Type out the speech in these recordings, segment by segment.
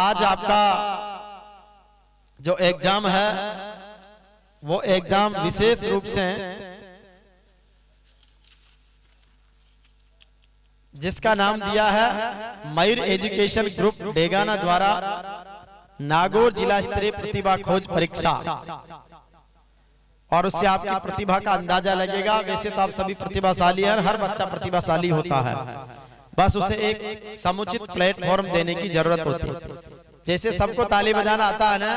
आज आपका जो एग्जाम है वो एग्जाम विशेष रूप से जिसका नाम दिया है मयूर एजुकेशन ग्रुप डेगाना द्वारा नागौर जिला स्तरीय प्रतिभा खोज परीक्षा, और उससे आपकी प्रतिभा का अंदाजा लगेगा। वैसे तो आप सभी प्रतिभाशाली हैं, हर बच्चा प्रतिभाशाली होता है, बस उसे एक समुचित प्लेटफॉर्म देने की जरूरत होती है। जैसे सबको ताली बजाना आता है ना,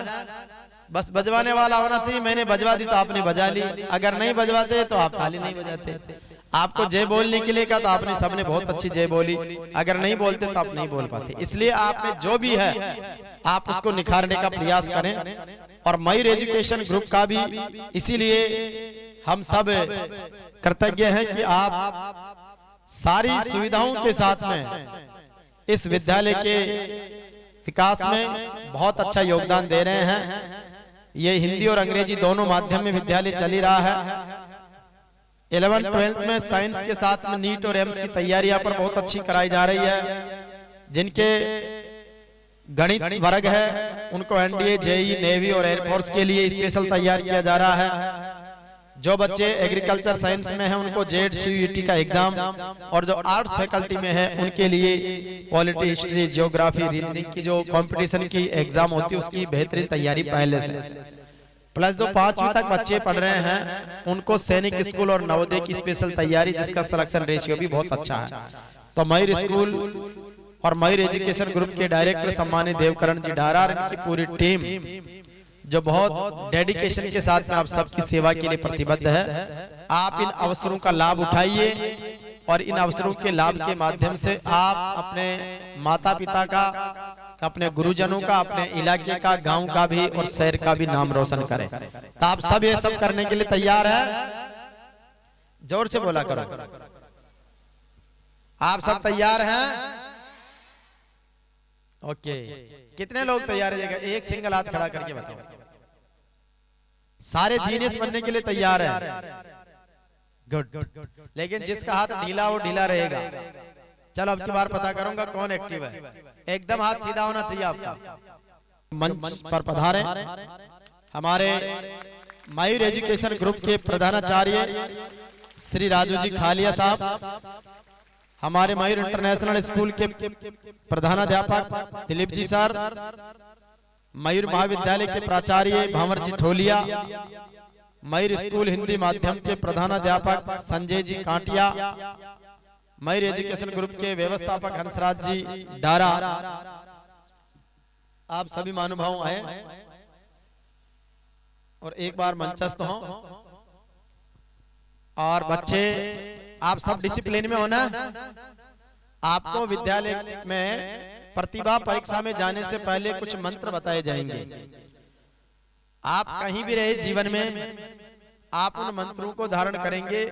बस बजवाने वाला होना चाहिए। मैंने बजवा दी तो आपने बजा ली, अगर नहीं बजवाते तो आप ताली नहीं बजाते। आपको जय बोलने के लिए कहा तो आपने सबने बहुत अच्छी जय बोली, अगर नहीं बोलते तो आप नहीं बोल पाते। इसलिए आपने जो भी है आप उसको निखारने का प्रयास करें। और मयूर एजुकेशन ग्रुप का भी इसीलिए हम सब कृतज्ञ हैं कि आप सारी सुविधाओं के साथ में इस विद्यालय के विकास में बहुत अच्छा योगदान दे रहे हैं। ये हिंदी और अंग्रेजी दोनों माध्यम में विद्यालय चल ही रहा है। 11th-12th में साइंस के साथ में नीट और एम्स की तैयारी यहाँ पर बहुत अच्छी कराई जा रही है। जिनके गणित वर्ग है उनको एनडीए, जेई, नेवी और एयरफोर्स के लिए स्पेशल तैयार किया जा रहा है। जो बच्चे एग्रीकल्चर साइंस में हैं उनको जेड सीयूईटी का एग्जाम, और जो आर्ट्स फैकल्टी में है उनके लिए पॉलिटी, हिस्ट्री, ज्योग्राफी, रीजनिंग की जो कंपटीशन की एग्जाम होती है उसकी बेहतरीन तैयारी पहले से। प्लस जो 5वीं तक बच्चे पढ़ रहे हैं उनको सैनिक स्कूल और नवोदय की स्पेशल तैयारी, जिसका सिलेक्शन रेशियो भी बहुत अच्छा है। तो मयूर स्कूल और मयूर एजुकेशन ग्रुप के डायरेक्टर सम्मानित देवकरण जी डारा, इनकी पूरी टीम जो बहुत डेडिकेशन के साथ में आप सबकी सेवा के लिए प्रतिबद्ध है। आप इन अवसरों का लाभ उठाइए और इन अवसरों के लाभ के माध्यम से आप अपने माता पिता का, अपने गुरुजनों का, अपने इलाके का, गांव का भी और शहर का भी नाम रोशन करें। तो आप सब ये सब करने के लिए तैयार है? जोर से बोला करो। आप सब तैयार हैं? ओके, कितने लोग तैयार है? एक सिंगल हाथ खड़ा करके बताओ। सारे जीनियस बनने के लिए तैयार है? गुड। लेकिन जिसका हाथ ढीला वो ढीला रहेगा। चलो अब की बार पता करूंगा कौन एक्टिव है। एकदम हाथ सीधा होना चाहिए आपका। मंच पर पधारे हमारे मयूर एजुकेशन ग्रुप के प्रधानाचार्य श्री राजू जी खालिया साहब, हमारे मयूर इंटरनेशनल स्कूल के प्रधानाध्यापक दिलीप जी सर, मयूर महाविद्यालय के प्राचार्य भावर जी ठोलिया, मयूर स्कूल हिंदी माध्यम के प्रधानाध्यापक संजय जी कांटिया, मयूर एजुकेशन ग्रुप के व्यवस्थापक हंसराज जी डारा, आप सभी महानुभाव आए और एक बार मंचस्थ हो। और बच्चे आप सब डिसिप्लिन में होना। आपको विद्यालय में प्रतिभा परीक्षा में जाने से पहले कुछ मंत्र बताए जाएंगे। आप कहीं भी रहे जीवन में आप उन मंत्रों को धारण करेंगे,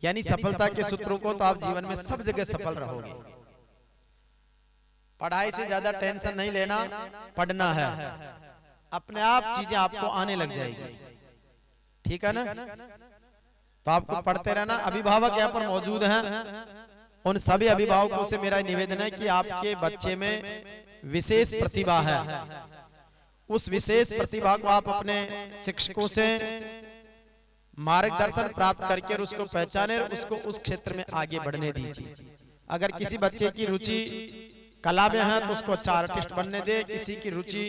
यानी सफलता के सूत्रों को, तो आप जीवन में सब जगह सफल रहोगे। पढ़ाई से ज्यादा टेंशन नहीं लेना, पढ़ना है, अपने आप चीजें आपको आने लग जाएगी। ठीक है ना? तो आपको पढ़ते रहना। अभिभावक यहाँ पर मौजूद हैं, उन सभी अभिभावकों से मेरा निवेदन है कि आपके बच्चे में विशेष प्रतिभा है, उस विशेष प्रतिभा को आप अपने शिक्षकों से मार्गदर्शन प्राप्त करके और उसको पहचाने और उसको उस क्षेत्र में आगे बढ़ने दीजिए। अगर किसी बच्चे की रुचि कला में है तो उसको अच्छा आर्टिस्ट बनने दे, किसी की रुचि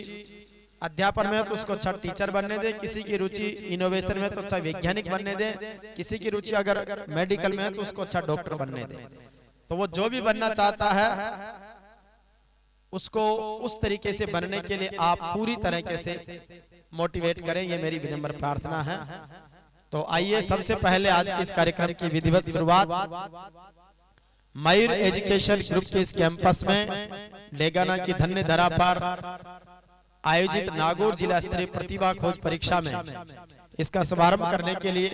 अध्यापन में है तो उसको अच्छा टीचर बनने दे, किसी की रुचि इनोवेशन में है तो अच्छा वैज्ञानिक बनने दे, किसी की रुचि अगर मेडिकल में है तो उसको अच्छा डॉक्टर बनने दे। तो वो जो भी बनना चाहता है उसको उस तरीके से बनने के लिए आप पूरी तरीके से मोटिवेट करें, ये मेरी विनम्र प्रार्थना है। तो आइए सबसे पहले आज के इस कार्यक्रम की विधिवत शुरुआत मयूर एजुकेशन ग्रुप के इस कैंपस में डेगाना की धन्य धरा पर आयोजित नागौर जिला स्तरीय प्रतिभा खोज परीक्षा में इसका शुभारंभ करने के लिए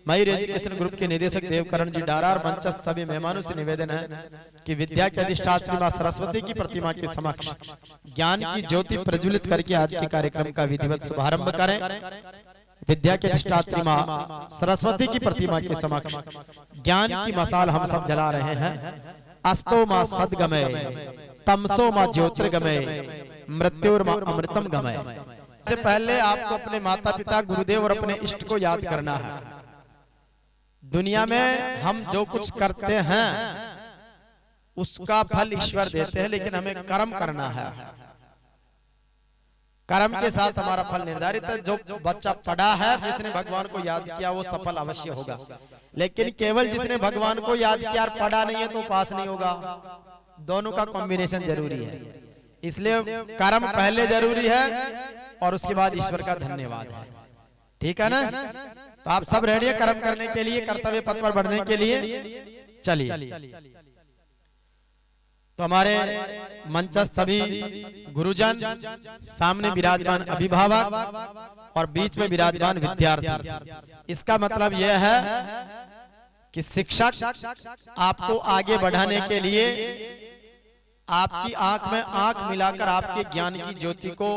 मयूर एजुकेशन ग्रुप के निदेशक देवकरण जी डारा और मंचस्थ सभी मेहमानों से निवेदन है कि विद्या की अधिष्ठात्री मां सरस्वती की प्रतिमा के समक्ष ज्ञान की ज्योति प्रज्वलित करके आज के कार्यक्रम का विधिवत शुभारंभ करें। विद्या के अधिष्ठात्री मां सरस्वती की प्रतिमा के समक्ष ज्ञान की मसाल हम सब जला रहे हैं। अस्तो मां सद्गमय तमसो मां ज्योतिर्गमय मृत्युर्मा अमृतम गमय। से पहले आपको अपने माता पिता, गुरुदेव और अपने इष्ट को याद करना है। दुनिया में हम जो कुछ करते हैं उसका फल ईश्वर देते हैं, लेकिन हमें कर्म करना है। कर्म के साथ हमारा फल निर्धारित है। जो बच्चा पढ़ा है, जिसने भगवान को याद किया, वो सफल अवश्य होगा। लेकिन केवल जिसने भगवान को याद किया और पढ़ा नहीं है तो पास नहीं होगा। दोनों का कॉम्बिनेशन जरूरी है। इसलिए कर्म पहले जरूरी है और उसके बाद ईश्वर का धन्यवाद है। ठीक है ना? तो आप सब रेडी है कर्म करने के लिए, कर्तव्य पथ पर बढ़ने के लिए? चलिए। तो हमारे मंचस्थ सभी गुरुजन, सामने विराजमान अभिभावक और बीच में विराजमान विद्यार्थी। इसका मतलब यह है कि शिक्षक आपको आगे बढ़ाने के लिए आपकी आंख में आंख मिलाकर आपके ज्ञान की ज्योति को,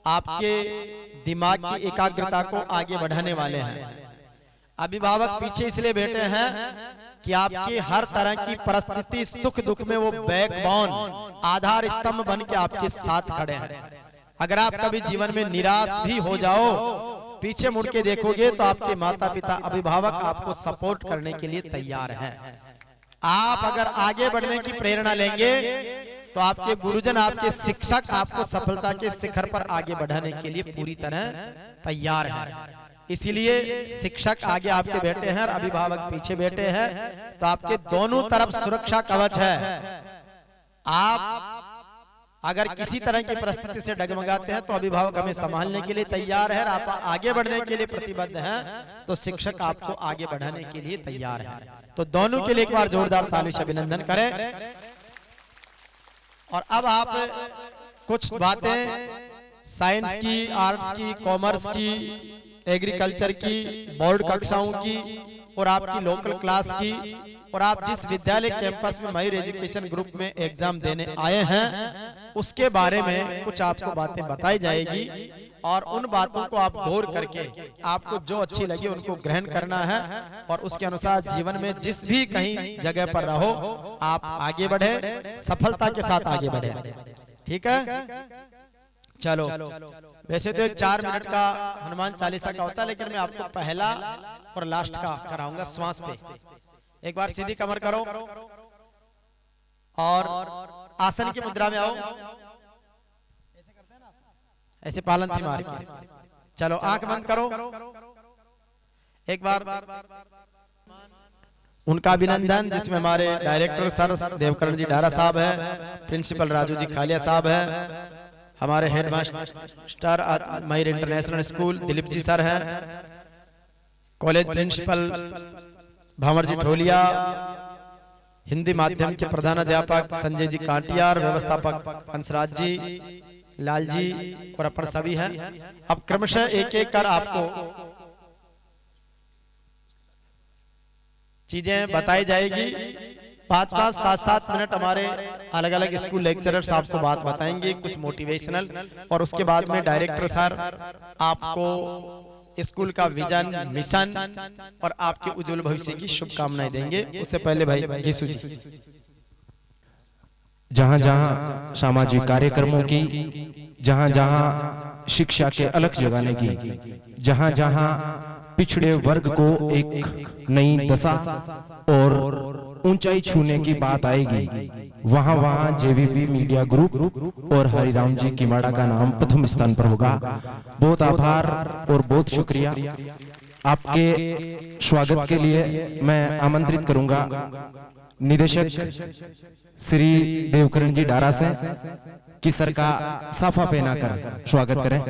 आपके दिमाग की एकाग्रता को आगे बढ़ाने वाले हैं। अभिभावक पीछे इसलिए बैठे हैं कि आपकी हर तरह की परिस्थिति, सुख दुख में वो बैकबोन, आधार स्तंभ बन के आपके साथ खड़े हैं। अगर आप कभी जीवन में निराश भी हो जाओ, पीछे मुड़ के देखोगे तो आपके माता पिता, अभिभावक आपको सपोर्ट करने के लिए तैयार हैं। आप अगर आगे बढ़ने की प्रेरणा लेंगे तो आपके गुरुजन, आपके शिक्षक आपको सफलता के शिखर पर आगे बढ़ाने के लिए पूरी तरह तैयार हैं। इसीलिए शिक्षक आगे आपके बैठे हैं और अभिभावक पीछे बैठे हैं। तो आपके दोनों तरफ सुरक्षा कवच है। आप अगर किसी तरह की परिस्थिति से डगमगाते हैं तो अभिभावक हमें संभालने के लिए तैयार है। आप आगे बढ़ने के लिए प्रतिबद्ध हैं तो शिक्षक आपको आगे बढ़ाने के लिए तैयार है। तो दोनों के लिए एक बार जोरदार ताली से अभिनंदन करें। और अब आप कुछ बातें साइंस की, आर्ट्स की, कॉमर्स की, एग्रीकल्चर की, बोर्ड कक्षाओं की और आपकी लोकल क्लास की, और आप जिस विद्यालय कैंपस में मयूर एजुकेशन ग्रुप में एग्जाम देने आए हैं उसके बारे में कुछ आपको बातें बताई जाएगी। और उन बातों को आप गौर करके आपको जो अच्छी लगी उनको ग्रहण करना है और उसके अनुसार जीवन में जिस भी कहीं जगह पर रहो आप आगे बढ़े, सफलता के साथ आगे बढ़े। ठीक है? चलो, वैसे तो एक 4 मिनट का हनुमान चालीसा का होता है, लेकिन मैं आपको पहला और लास्ट का कराऊंगा श्वास पे। एक बार सीधी कमर करो और आसन की मुद्रा में आओ। ऐसे पालन थी मार के। चलो, आंख बंद करो। एक बार उनका अभिनंदन, जिसमें हमारे डायरेक्टर सर देवकरण जी डारा साहब है, प्रिंसिपल राजू जी खालिया साहब है, हमारे हेड मास्टर मयूर international school Dilip ji sir हैं, कॉलेज प्रिंसिपल भावर जी ठोलिया, हिंदी माध्यम के प्रधानाध्यापक संजय जी कांटियार, व्यवस्थापक हंसराज जी, लाल जी और अपन सभी हैं। अब क्रमशः एक एक कर आपको चीजें बताई जाएगी। 5-5, 7-7 मिनट हमारे अलग अलग स्कूल लेक्चरर्स आपको बात बताएंगे, कुछ मोटिवेशनल, और उसके बाद में डायरेक्टर सर आपको स्कूल का विजन, मिशन और आपके उज्जवल भविष्य की शुभकामनाएं देंगे। उससे पहले भाई यीशु जी, जहाँ जहाँ सामाजिक कार्यक्रमों की, जहाँ जहाँ शिक्षा के अलख जगाने की, जहाँ जहाँ पिछड़े वर्ग को एक नई दशा और ऊंचाई छूने की बात आएगी, वहाँ वहाँ जेवीपी मीडिया ग्रुप और हरिराम जी किमाड़ा का नाम प्रथम स्थान पर होगा। बहुत आभार और बहुत शुक्रिया। आपके स्वागत के लिए मैं आमंत्रित करूंगा निदेशक श्री देवकरण जी डारा से कि सर का साफा पहनाकर स्वागत करें।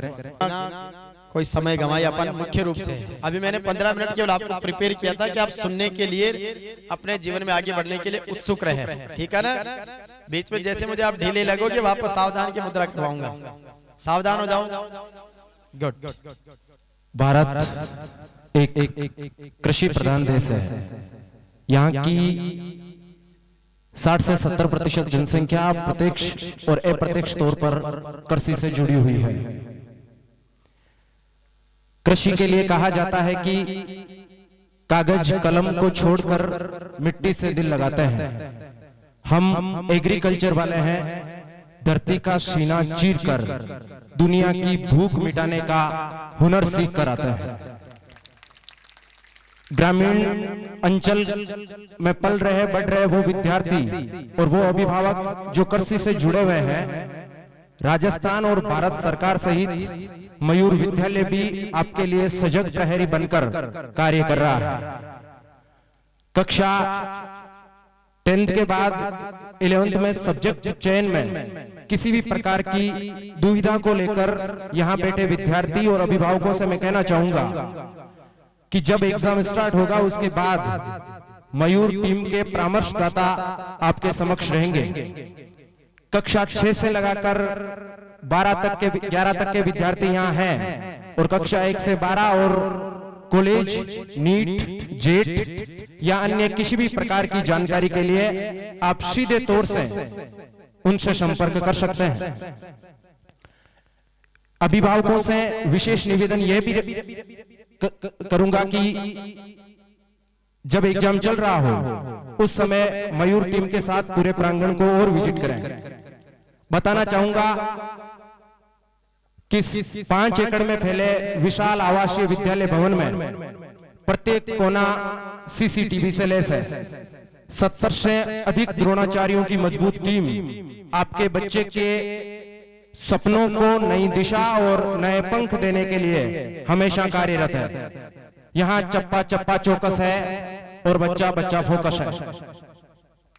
कोई समय गंवाई अपन मुख्य रूप से अभी मैंने 15 मिनट केवल आपको प्रिपेयर किया था कि आप सुनने के लिए, अपने जीवन में आगे बढ़ने के लिए उत्सुक रहे। ठीक है ना? बीच में जैसे मुझे आप ढीले लगोगे वापस सावधान की मुद्रा करवाऊंगा। सावधान हो जाओ। गुड। भारत एक कृषि प्रधान देश है। यहाँ की 60 से 70% जनसंख्या प्रत्यक्ष और अप्रत्यक्ष तौर पर कृषि से जुड़ी हुई है। कृषि के लिए कहा जाता है कि कागज कलम को छोड़कर मिट्टी से दिल लगाते हैं। हम एग्रीकल्चर वाले हैं, धरती का सीना चीर कर दुनिया की भूख मिटाने का हुनर सीख कर आते हैं। ग्रामीण अंचल में पल रहे बढ़ रहे वो विद्यार्थी और वो अभिभावक जो कृषि से जुड़े हुए हैं, राजस्थान और भारत सरकार सहित मयूर विद्यालय भी आपके लिए सजग प्रहरी बनकर कार्य कर रहा है। कक्षा 10th के बाद 11th में सब्जेक्ट चयन में किसी भी प्रकार की दुविधा को लेकर यहाँ बैठे विद्यार्थी और अभिभावकों से मैं कहना चाहूंगा कि जब एग्जाम स्टार्ट होगा उसके बाद मयूर टीम के परामर्शदाता आपके समक्ष रहेंगे। कक्षा 6 से लगाकर 11 तक के विद्यार्थी यहाँ हैं और कक्षा 1 से 12 और कॉलेज, नीट, जेट या अन्य किसी भी प्रकार की जानकारी के लिए आप सीधे तौर से उनसे संपर्क कर सकते हैं। अभिभावकों से विशेष निवेदन यह भी करूंगा कि जब एग्जाम चल रहा हो उस समय मयूर टीम के साथ पूरे प्रांगण को और विजिट करें। बताना चाहूंगा कि 5 एकड़ में फैले विशाल आवासीय विद्यालय भवन में प्रत्येक कोना सीसीटीवी से लैस है। 70 से अधिक द्रोणाचार्यों की मजबूत टीम आपके बच्चे के सपनों को नई दिशा और नए पंख देने के लिए हमेशा कार्यरत है। यहाँ चप्पा चप्पा चौकस है और बच्चा बच्चा फोकस है।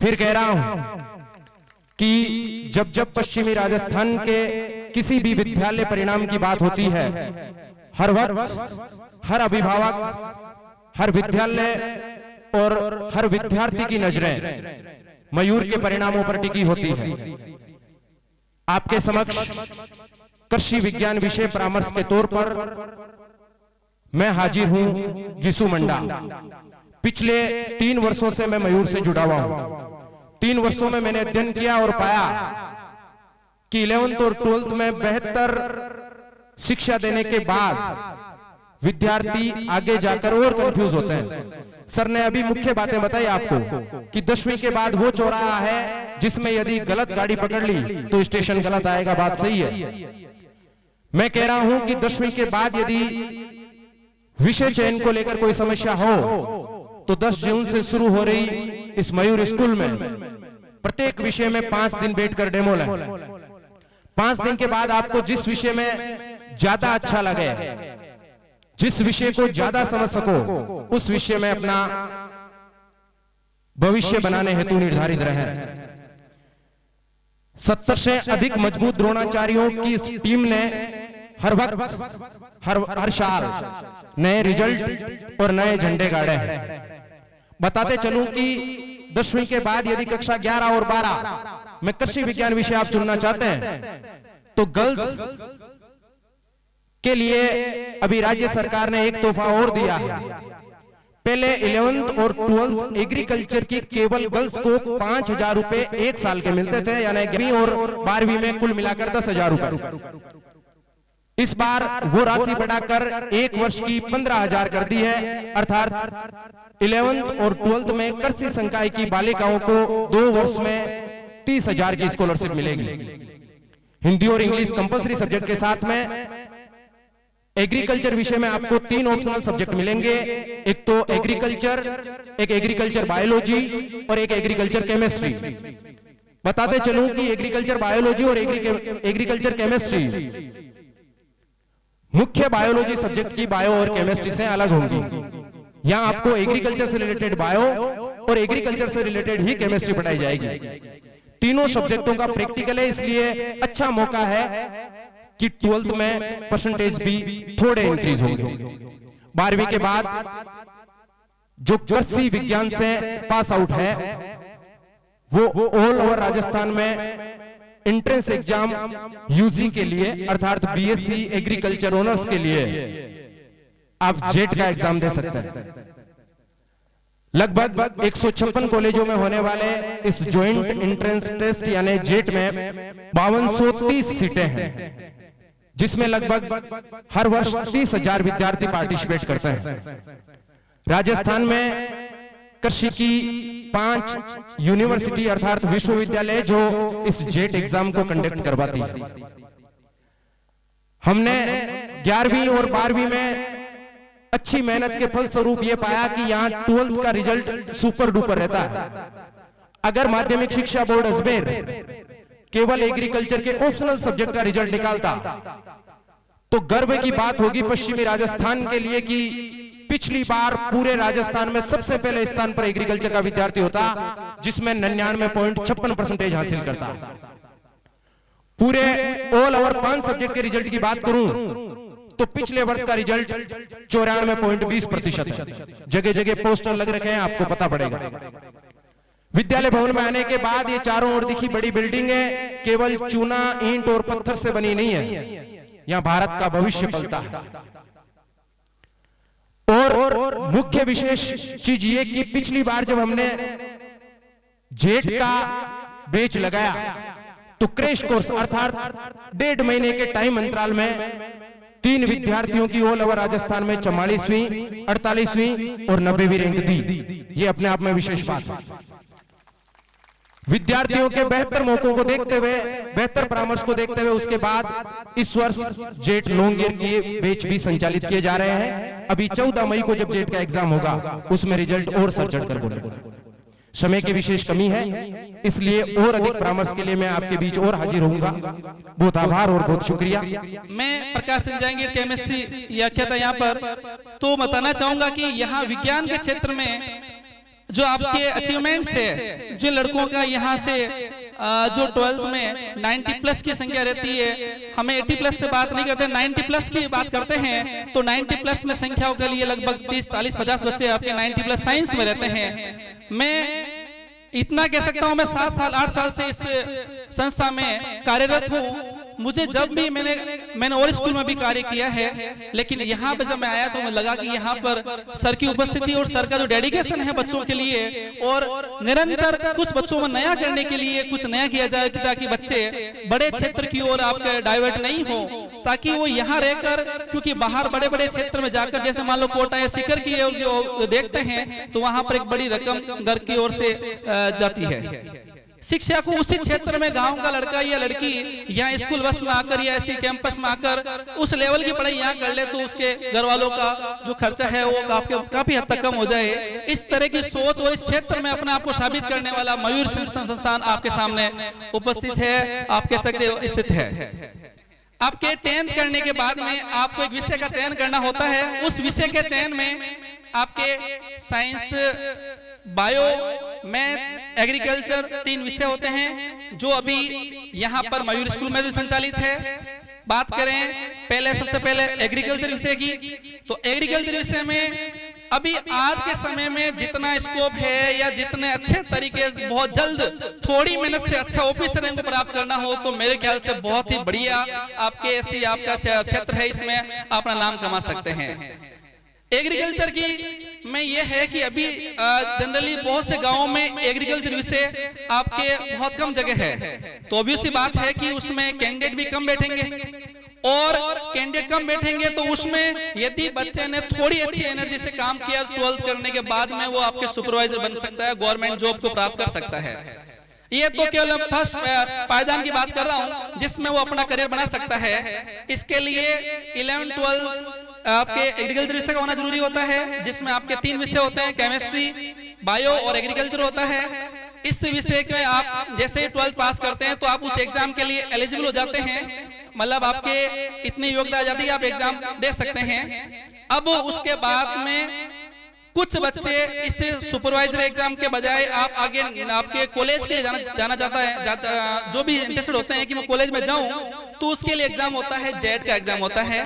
फिर कह रहा हूं कि जब जब पश्चिमी राजस्थान के किसी भी विद्यालय परिणाम की बात होती है, हर वक्त हर अभिभावक, हर विद्यालय और हर विद्यार्थी की नजरें मयूर के परिणामों पर टिकी होती है। आपके समक्ष कृषि विज्ञान विषय परामर्श के तौर पर मैं हाजिर हूं गिसु मंडा। पिछले 3 वर्षों से मैं मयूर से जुड़ा हुआ हूं। 3 वर्षों में मैंने अध्ययन किया और पाया कि 11th और 12th में बेहतर शिक्षा देने के बाद विद्यार्थी आगे जाकर और कंफ्यूज होते हैं। सर ने अभी मुख्य बातें बताई आपको कि 10वीं के बाद वो चौराहा है जिसमें यदि गलत गाड़ी पकड़ ली तो स्टेशन गलत आएगा, बात सही है। मैं कह रहा हूं कि 10वीं के बाद यदि विषय चयन को लेकर कोई समस्या हो तो 10 जून से शुरू हो रही इस मयूर स्कूल में प्रत्येक विषय में 5 दिन बैठकर डेमो लें। 5 दिन के बाद आपको जिस विषय में ज्यादा अच्छा लगे, जिस विषय को ज्यादा समझ सको, उस विषय में अपना भविष्य बनाने हेतु निर्धारित रहे। 70 से अधिक मजबूत द्रोणाचार्यों की इस टीम ने हर वक्त हर साल नए रिजल्ट और नए झंडे गाड़े हैं। बताते चलूं कि 10वीं के बाद यदि कक्षा 11 और 12 में कृषि विज्ञान विषय आप चुनना चाहते हैं तो गर्ल्स के लिए अभी राज्य सरकार ने एक तोहफा और दिया है। पहले 11th और 12th एग्रीकल्चर की केवल गर्ल्स को 5,000 रुपए 1 साल के मिलते थे, यानी 11वीं और 12वीं में कुल मिलाकर 10,000 रुपए। इस बार वो राशि बढ़ाकर 1 वर्ष की 15,000 कर दी है, अर्थात 11th और 12th में कृषि संकाय की बालिकाओं को 2 वर्ष में 30,000 की स्कॉलरशिप मिलेगी। हिंदी और इंग्लिश कंपल्सरी सब्जेक्ट के साथ में एग्रीकल्चर विषय में आपको 3 ऑप्शनल सब्जेक्ट मिलेंगे। एक तो एग्रीकल्चर, एक एग्रीकल्चर बायोलॉजी और एक एग्रीकल्चर केमिस्ट्री। बताते चलूं कि एग्रीकल्चर बायोलॉजी और एग्रीकल्चर केमिस्ट्री मुख्य बायोलॉजी सब्जेक्ट की बायो और केमिस्ट्री से अलग होंगी। यहां आपको एग्रीकल्चर से रिलेटेड बायो और एग्रीकल्चर से रिलेटेड ही केमिस्ट्री पढ़ाई जाएगी। तीनों सब्जेक्टों का प्रैक्टिकल है, इसलिए अच्छा मौका है कि 12th में परसेंटेज भी थोड़े इंक्रीज होंगे। 12वीं के बाद जो कृषि विज्ञान से पास आउट है वो ऑल ओवर राजस्थान में एंट्रेंस एग्जाम यूजी के लिए अर्थात बीएससी एग्रीकल्चर ऑनर्स के लिए आप जेट का एग्जाम दे सकते हैं। लगभग 156 कॉलेजों में होने वाले इस ज्वाइंट एंट्रेंस टेस्ट यानी जेट में 5230 सीटें हैं, जिसमें लगभग हर वर्ष 30,000 विद्यार्थी पार्टिसिपेट करते हैं। राजस्थान में कृषि की 5 यूनिवर्सिटी अर्थात विश्वविद्यालय जो इस जेट एग्जाम को कंडक्ट करवाती है। हमने 11वीं और 12वीं में अच्छी मेहनत के फलस्वरूप ये पाया कि यहाँ 12th का रिजल्ट सुपर डुपर रहता है। अगर माध्यमिक शिक्षा बोर्ड अजमेर केवल एग्रीकल्चर के ऑप्शनल सब्जेक्ट का रिजल्ट निकालता तो गर्व की बात होगी पश्चिमी राजस्थान के लिए कि पिछली बार पूरे राजस्थान में सबसे पहले स्थान पर एग्रीकल्चर का विद्यार्थी होता जिसमें 99.56% हासिल करता। पूरे ऑल ओवर 5 सब्जेक्ट के रिजल्ट की बात करूं तो पिछले वर्ष का रिजल्ट 94.20% है। जगह जगह पोस्टर लग रखे हैं, आपको पता पड़ेगा। विद्यालय भवन में आने के बाद ये चारों ओर दिखी बड़ी बिल्डिंग है, केवल चूना, ईंट और पत्थर से बनी नहीं है। यहां भारत का भविष्य पलता है। और मुख्य विशेष चीज ये कि पिछली बार जब हमने जेट का बैच लगाया तो क्रैश कोर्स अर्थात 1.5 महीने के टाइम अंतराल में 3 विद्यार्थियों की ऑल ओवर राजस्थान में 44वीं, 48वीं और 90वीं रैंक दी। ये अपने आप में विशेष बात है। विद्यार्थियों के बेहतर मौकों को देखते हुए, बेहतर परामर्श को देखते हुए उसके बाद इस वर्ष जेट लॉन्गियर के बैच भी संचालित किए जा रहे हैं। अभी 14 मई को जब जेट का एग्जाम होगा उसमें रिजल्ट और सर चढ़कर बोलेगा। समय की विशेष कमी है, इसलिए और अधिक परामर्श के लिए मैं आपके बीच और हाजिर होऊंगा। बहुत आभार और बहुत शुक्रिया। मैं प्रकाश सिंह जहांगीर केमिस्ट्री व्याख्याता यहाँ पर तो बताना चाहूंगा कि यहाँ विज्ञान के क्षेत्र में जो आपके अचीवमेंट्स है, जिन लड़कों का यहाँ से जो 12th में 90+ की संख्या रहती है, हमें 80+ से बात नहीं करते, 90+ की बात करते हैं। तो 90+ में संख्याओं के लिए लगभग 30, 40, 50 बच्चे आपके 90+ साइंस में रहते हैं। मैं इतना कह सकता हूँ, मैं 7 साल 8 साल से इस संस्था में कार्यरत हूँ। मुझे जब भी मैंने और स्कूल में भी कार्य किया है, लेकिन यहाँ पे जब मैं आया तो मुझे लगा कि यहाँ पर सर की उपस्थिति और सर का जो डेडिकेशन है बच्चों के लिए, और निरंतर कुछ बच्चों में नया करने के लिए कुछ नया किया जाए ताकि बच्चे बड़े क्षेत्र की ओर आपके डाइवर्ट नहीं हो, ताकि वो यहाँ रहकर, क्योंकि बाहर बड़े बड़े क्षेत्र में जाकर जैसे मान लो कोटा या सीकर की देखते हैं तो वहां पर एक बड़ी रकम घर की ओर से जाती है। शिक्षा को उसी क्षेत्र में गांव का लड़का या लड़की यहाँ स्कूल बस में आकर या ऐसी कैंपस में आकर उस लेवल की पढ़ाई यहाँ कर ले तो उसके घर वालों का जो खर्चा है वो काफी हद तक कम हो जाए। इस तरह की सोच और इस क्षेत्र में अपने आप को साबित करने वाला मयूर संस्थान आपके सामने उपस्थित है, आप कह सकते हो स्थित है। आपके 10th करने के बाद में आपको एक विषय का चयन करना होता है। उस विषय के चयन में आपके साइंस, बायो, मैथ, एग्रीकल्चर 3 विषय होते हैं जो अभी यहाँ पर मयूर स्कूल में भी संचालित है। बात करें सबसे पहले एग्रीकल्चर विषय की, तो एग्रीकल्चर विषय में अभी आज के समय में जितना स्कोप है या जितने अच्छे तरीके बहुत जल्द थोड़ी मेहनत से अच्छा ऑफिसर रैंक प्राप्त करना हो तो मेरे ख्याल से बहुत ही बढ़िया आपके ऐसी आपका क्षेत्र है, इसमें अपना नाम कमा सकते हैं। एग्रीकल्चर की में यह है कि अभी जनरली बहुत से गांवों में एग्रीकल्चर विषय आपके बहुत कम जगह है, तो ऑब्वियसली बात है कि उसमें कैंडिडेट भी कम बैठेंगे, और कैंडिडेट कम बैठेंगे तो उसमें यदि बच्चे ने थोड़ी अच्छी एनर्जी से काम किया 12th करने के बाद में वो आपके सुपरवाइजर बन सकता है, गवर्नमेंट जॉब को प्राप्त कर सकता है। ये तो केवल फर्स्ट पायदान की बात कर रहा हूं जिसमें वो अपना करियर बना सकता है। इसके लिए 11, 12 आपके एग्रीकल्चर विषय का होना जरूरी होता है, जिसमें आपके 3 विषय होते हैं, केमिस्ट्री, बायो और एग्रीकल्चर होता है। इस विषय के आप जैसे ही 12th पास करते हैं तो आप उस एग्जाम के लिए एलिजिबल हो जाते हैं, मतलब आपके इतनी योग्यता आ जाती है, आप एग्जाम दे सकते हैं। अब उसके बाद में कुछ बच्चे इस सुपरवाइजर एग्जाम के बजाय आप आगे आपके कॉलेज के लिए जाना चाहता है, जो भी इंटरेस्टेड होते हैं कि मैं कॉलेज में जाऊं, तो उसके लिए एग्जाम होता है, जेट का एग्जाम होता है।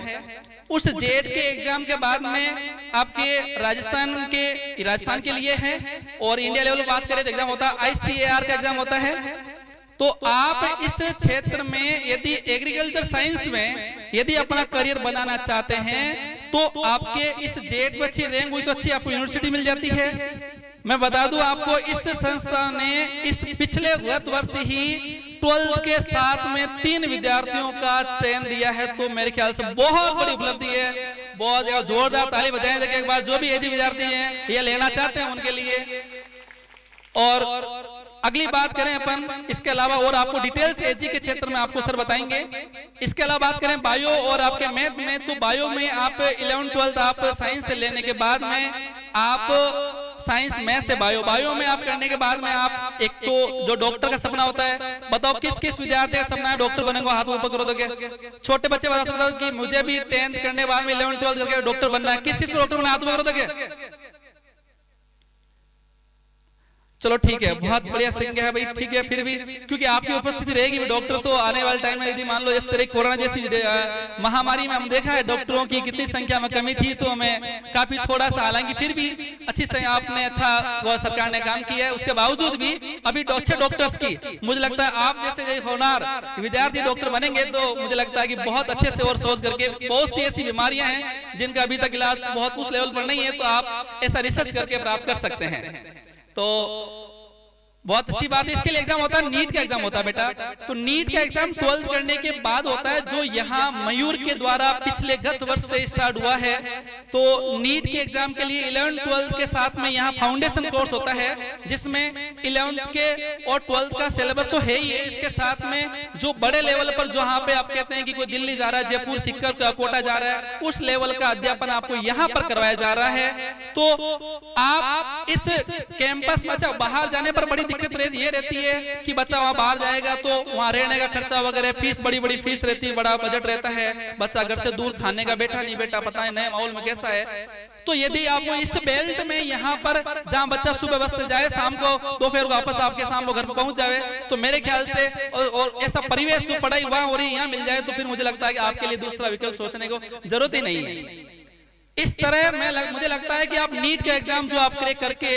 उस जेट के एग्जाम के बाद में आपके राजस्थान के लिए है, और इंडिया लेवल बात करें तो एग्जाम होता है ICAR का एग्जाम होता है। तो आप इस क्षेत्र में यदि एग्रीकल्चर साइंस में यदि अपना करियर बनाना चाहते हैं तो आपके इस जेट को अच्छी रैंक हुई तो अच्छी आपको यूनिवर्सिटी मिल जाती है। मैं बता दूं आपको, इस संस्था ने इस पिछले गत वर्ष ही 12th के साथ में 3 विद्यार्थियों का चयन दिया है, तो मेरे ख्याल से बहुत बड़ी उपलब्धि है। बहुत जोरदार ताली बजाएं देखिए एक बार, जो भी एजी विद्यार्थी हैं ये लेना चाहते हैं उनके लिए। और अगली बात करें अपन, इसके अलावा और आपको डिटेल्स एजी के क्षेत्र में आपको सर बताएंगे। इसके अलावा बात करें बायो और आपके मैथ में, तो बायो में आप 11 12 आप साइंस से लेने के बाद में आप साइंस मैथ से बायो में आप करने के बाद में आप एक तो जो डॉक्टर का सपना होता है, बताओ किस किस विद्यार्थी का सपना है डॉक्टर बनेगा, हाथ ऊपर करो तो क्या छोटे बच्चे बता सकते हो कि मुझे भी 10th करने के बाद में 11 12 करके डॉक्टर बनना है, किस किस डॉक्टर बनना हाथ ऊपर करो तो क्या। चलो ठीक है, बहुत बढ़िया संख्या है भाई, ठीक है। फिर भी क्योंकि आपकी उपस्थिति रहेगी डॉक्टर तो आने वाले टाइम में यदि मान लो इस तरह कोरोना जैसी महामारी में हम देखा है डॉक्टरों की कितनी संख्या में कमी थी, तो हमें काफी थोड़ा सा, हालांकि फिर भी अच्छी से आपने अच्छा सरकार ने काम किया है, उसके बावजूद भी अभी अच्छे डॉक्टर्स की मुझे लगता है आप जैसे होनहार विद्यार्थी डॉक्टर बनेंगे तो मुझे लगता है कि बहुत अच्छे से और सोच करके, बहुत सी ऐसी बीमारियां हैं जिनका अभी तक इलाज बहुत उस लेवल पर नहीं है, तो आप ऐसा रिसर्च करके प्राप्त कर सकते हैं। तो बहुत अच्छी बात है। इसके लिए एग्जाम होता है, नीट का एग्जाम होता है बेटा। तो नीट का एग्जाम 12th करने के बाद होता है, जो यहाँ मयूर के द्वारा पिछले गत वर्ष से स्टार्ट हुआ है। तो नीट के एग्जाम के लिए 11 12 के साथ में यहाँ फाउंडेशन कोर्स होता है, जिसमें 11th के और 12th का सिलेबस तो है ही है, इसके साथ में जो बड़े लेवल पर जहाँ पे आप कहते हैं कि कोई दिल्ली जा रहा है, जयपुर सीकर कोटा जा रहा है, उस लेवल का अध्यापन आपको यहाँ पर करवाया जा रहा है। तो आप इस कैंपस में, अच्छा बाहर जाने पर बड़ी दिक्कत ये रहती है कि बच्चा वहां बाहर जाएगा तो वहां रहने का खर्चा वगैरह, फीस बड़ी बड़ी फीस रहती है, बड़ा बजट रहता है, बच्चा घर से दूर, खाने का बैठा नहीं बेटा, पता है नए माहौल में कैसा है। तो यदि आपको इस बेल्ट में यहाँ पर जहाँ बच्चा सुबह बस से जाए, शाम को दोपहर को वापस आपके सामने घर पर पहुंच जाए, तो मेरे ख्याल से और ऐसा परिवेश जो पढ़ाई वहां हो रही है यहाँ मिल जाए, तो फिर मुझे लगता है कि आपके लिए दूसरा विकल्प सोचने को जरूरत ही नहीं है। इस तरह मुझे लगता है कि आप नीट का एग्जाम जो आप क्रैक करके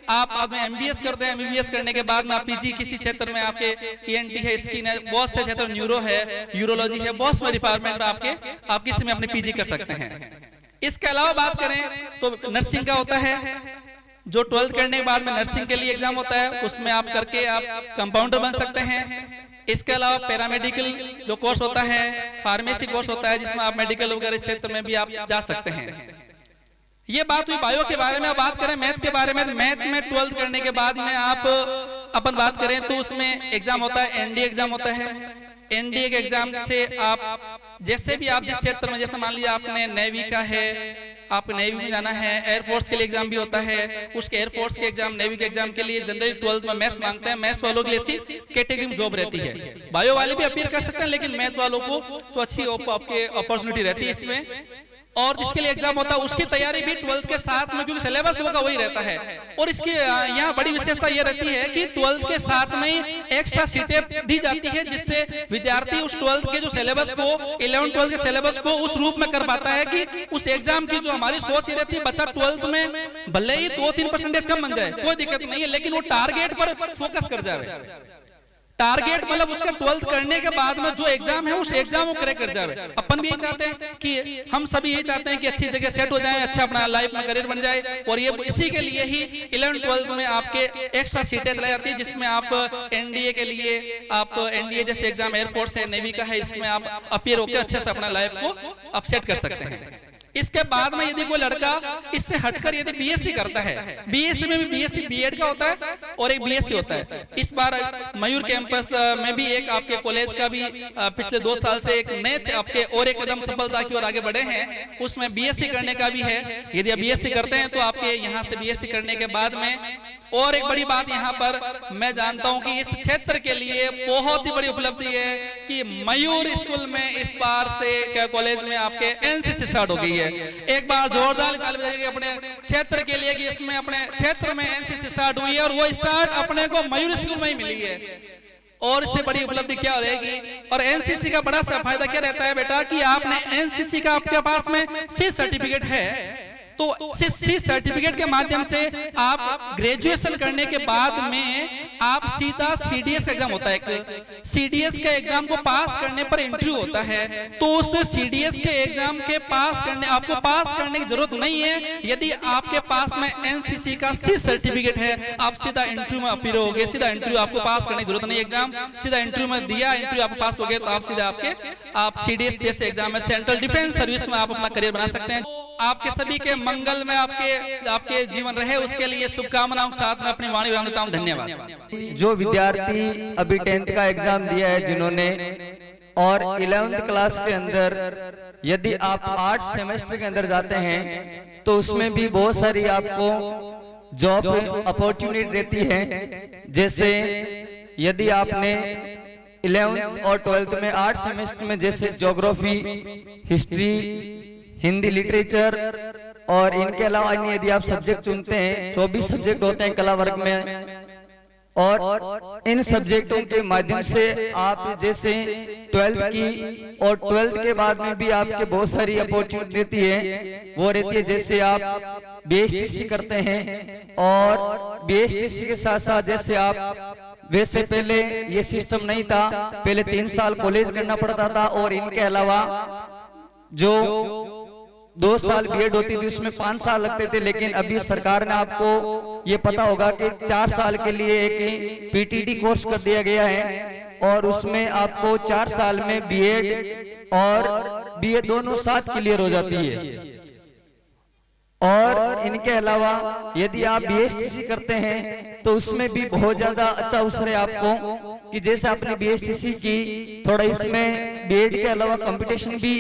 आप एमबीएस करते हैं, एमबीबीएस करने के बाद में आप पीजी किसी क्षेत्र में, आपके ईएनटी है, स्किन है, बहुत से क्षेत्र, न्यूरो है, यूरोलॉजी है, बहुत से डिपार्टमेंट में आप किसी में अपने पीजी कर सकते हैं। इसके अलावा बात करें तो नर्सिंग का होता है, जो 12th करने के बाद में नर्सिंग के लिए एग्जाम होता है, उसमें आप करके आप कंपाउंडर बन सकते हैं। इसके अलावा पैरामेडिकल जो कोर्स होता है, फार्मेसी कोर्स होता है, जिसमें आप मेडिकल वगैरह क्षेत्र में भी आप जा सकते हैं। ये बात हुई बायो के बारे में। अब बात करें मैथ के बारे में, तो मैथ में 12th करने के बाद में आप अपन बात करें तो उसमें एग्जाम होता है, एनडीए एग्जाम होता है। एनडीए के एग्जाम से आप जैसे भी आप जिस क्षेत्र में, जैसे मान लीजिए आपने नेवी का है, आप नेवी में जाना है, एयरफोर्स के लिए एग्जाम भी होता है, उसके एयरफोर्स के एग्जाम, नेवी के एग्जाम के लिए जनरली 12th में मैथ्स मांगते हैं। मैथ्स वालों के लिए अच्छी कैटेगरी में जॉब रहती है। बायो वाले भी अपीयर कर सकते हैं, लेकिन मैथ वालों को तो अच्छी आपके अपॉर्चुनिटी रहती है इसमें। और जिसके लिए एग्जाम होता है उसकी तैयारी भी 12th के साथ में, क्योंकि सिलेबस होगा वही रहता है। और इसकी यहाँ बड़ी विशेषता ये रहती है कि 12th के साथ में एक्स्ट्रा सीटें दी जाती है, जिससे विद्यार्थी उस 12th के जो सिलेबस को, 11 12 के सिलेबस को उस रूप में कर पाता है कि उस एग्जाम की जो हमारी सोच ये रहती है, बच्चा 12th में भले ही 2-3% कम बन जाए, कोई दिक्कत नहीं है, लेकिन वो टारगेट पर फोकस कर जाए। टारगेट मतलब उसका 12th करने के बाद में जो एग्जाम है उस एग्जाम को क्रैक कर जाए। अपन भी यही चाहते हैं कि हम सभी यही चाहते हैं कि अच्छी जगह सेट हो जाए, अच्छा अपना लाइफ में करियर बन जाए। और ये इसी के लिए ही 11 12 में आपके एक्स्ट्रा सीटें चलाई जाती है, जिसमें आप एनडीए के लिए, आप एनडीए जैसे एग्जाम एयरफोर्स है, नेवी का है, इसमें आप अपीयर होकर अच्छे से अपना लाइफ को आप सेट कर सकते हैं। इसके बाद में यदि कोई लड़का इससे हटकर यदि बीएससी करता है, बीएससी में भी बीएससी बीएड का होता है और एक बीएससी होता है। इस बार मयूर कैंपस में भी एक आपके कॉलेज का भी पिछले 2 साल से एक नए आपके और एक कदम सफलता की ओर आगे बढ़े हैं, उसमें बीएससी करने का भी है। यदि आप बीएससी करते हैं तो आपके यहाँ से बीएससी करने के बाद में और एक बड़ी बात यहाँ पर मैं जानता हूँ कि इस क्षेत्र के लिए बहुत ही बड़ी उपलब्धि है कि मयूर स्कूल में इस बार से कॉलेज में आपके एनसीसी स्टार्ट हो गई है। एक बार जोरदार ताली बजाइए अपने क्षेत्र के लिए कि इसमें अपने क्षेत्र में एनसीसी स्टार्ट हुई है और वो स्टार्ट अपने को मयूर स्कूल में ही मिली है। और इससे बड़ी उपलब्धि क्या रहेगी? और एनसीसी का बड़ा सा फायदा क्या रहता है बेटा कि आपने एनसीसी का आपके पास में सी सर्टिफिकेट है तो सी सर्टिफिकेट के माध्यम से आप ग्रेजुएशन करने के बाद में आप सीधा सीडीएस एग्जाम होता है, सीडीएस के एग्जाम को पास करने पर इंटरव्यू होता है। तो उस सीडीएस के एग्जाम के आपको पास करने की जरूरत नहीं है। यदि आपके पास में एनसीसी का सी सर्टिफिकेट है, आप सीधा इंटरव्यू में अपीयर होगे, सीधा इंटरव्यू, आपको पास करने की जरूरत नहीं। एग्जाम सीधा इंटरव्यू में दिया, इंटरव्यू आप पास हो गए तो आप सीधा आप सीडीएस जैसे एग्जाम में सेंट्रल डिफेंस सर्विस में आप अपना करियर बना सकते हैं। आपके सभी के मंगल में आपके जीवन रहे, उसके लिए शुभकामनाओं के साथ मैं अपनी वाणी विराम देता हूं। धन्यवाद। जो विद्यार्थी अभी 10th का एग्जाम दिया है जिन्होंने, और 11th क्लास के अंदर यदि आप 8 सेमेस्टर के अंदर जाते हैं तो उसमें भी बहुत सारी आपको जॉब अपॉर्चुनिटी रहती है। जैसे यदि आपने 11th और 12th में 8 सेमेस्टर में जैसे ज्योग्राफी, हिस्ट्री, हिंदी लिटरेचर और इनके अलावा अन्य यदि आप सब्जेक्ट चुनते हैं, 24 सब्जेक्ट होते हैं कला वर्ग में, और इन सब्जेक्टों के माध्यम से आप जैसे 12th की और 12th के बाद में भी आपके बहुत सारी अपॉर्चुनिटी रहती है। वो रहती है जैसे आप बीएसटीसी करते हैं, और बीएसटीसी के साथ साथ जैसे आप, वैसे पहले ये सिस्टम नहीं था, पहले 3 साल कॉलेज करना पड़ता था, और इनके अलावा जो 2 साल बीएड होती थी उसमें 5 साल लगते थे। लेकिन अभी सरकार ने, आपको ये पता होगा कि 4 साल के लिए एक पीटीटी कोर्स कर दिया गया है, और उसमें आपको 4 साल में बीएड और बीए दोनों साथ क्लियर हो जाती है। और इनके अलावा यदि आप बीएसटीसी करते हैं तो उसमें भी बहुत ज्यादा अच्छा अवसर है आपको, कि जैसे आपने बीएसटीसी की, थोड़ा इसमें बीएड के अलावा कंपटीशन भी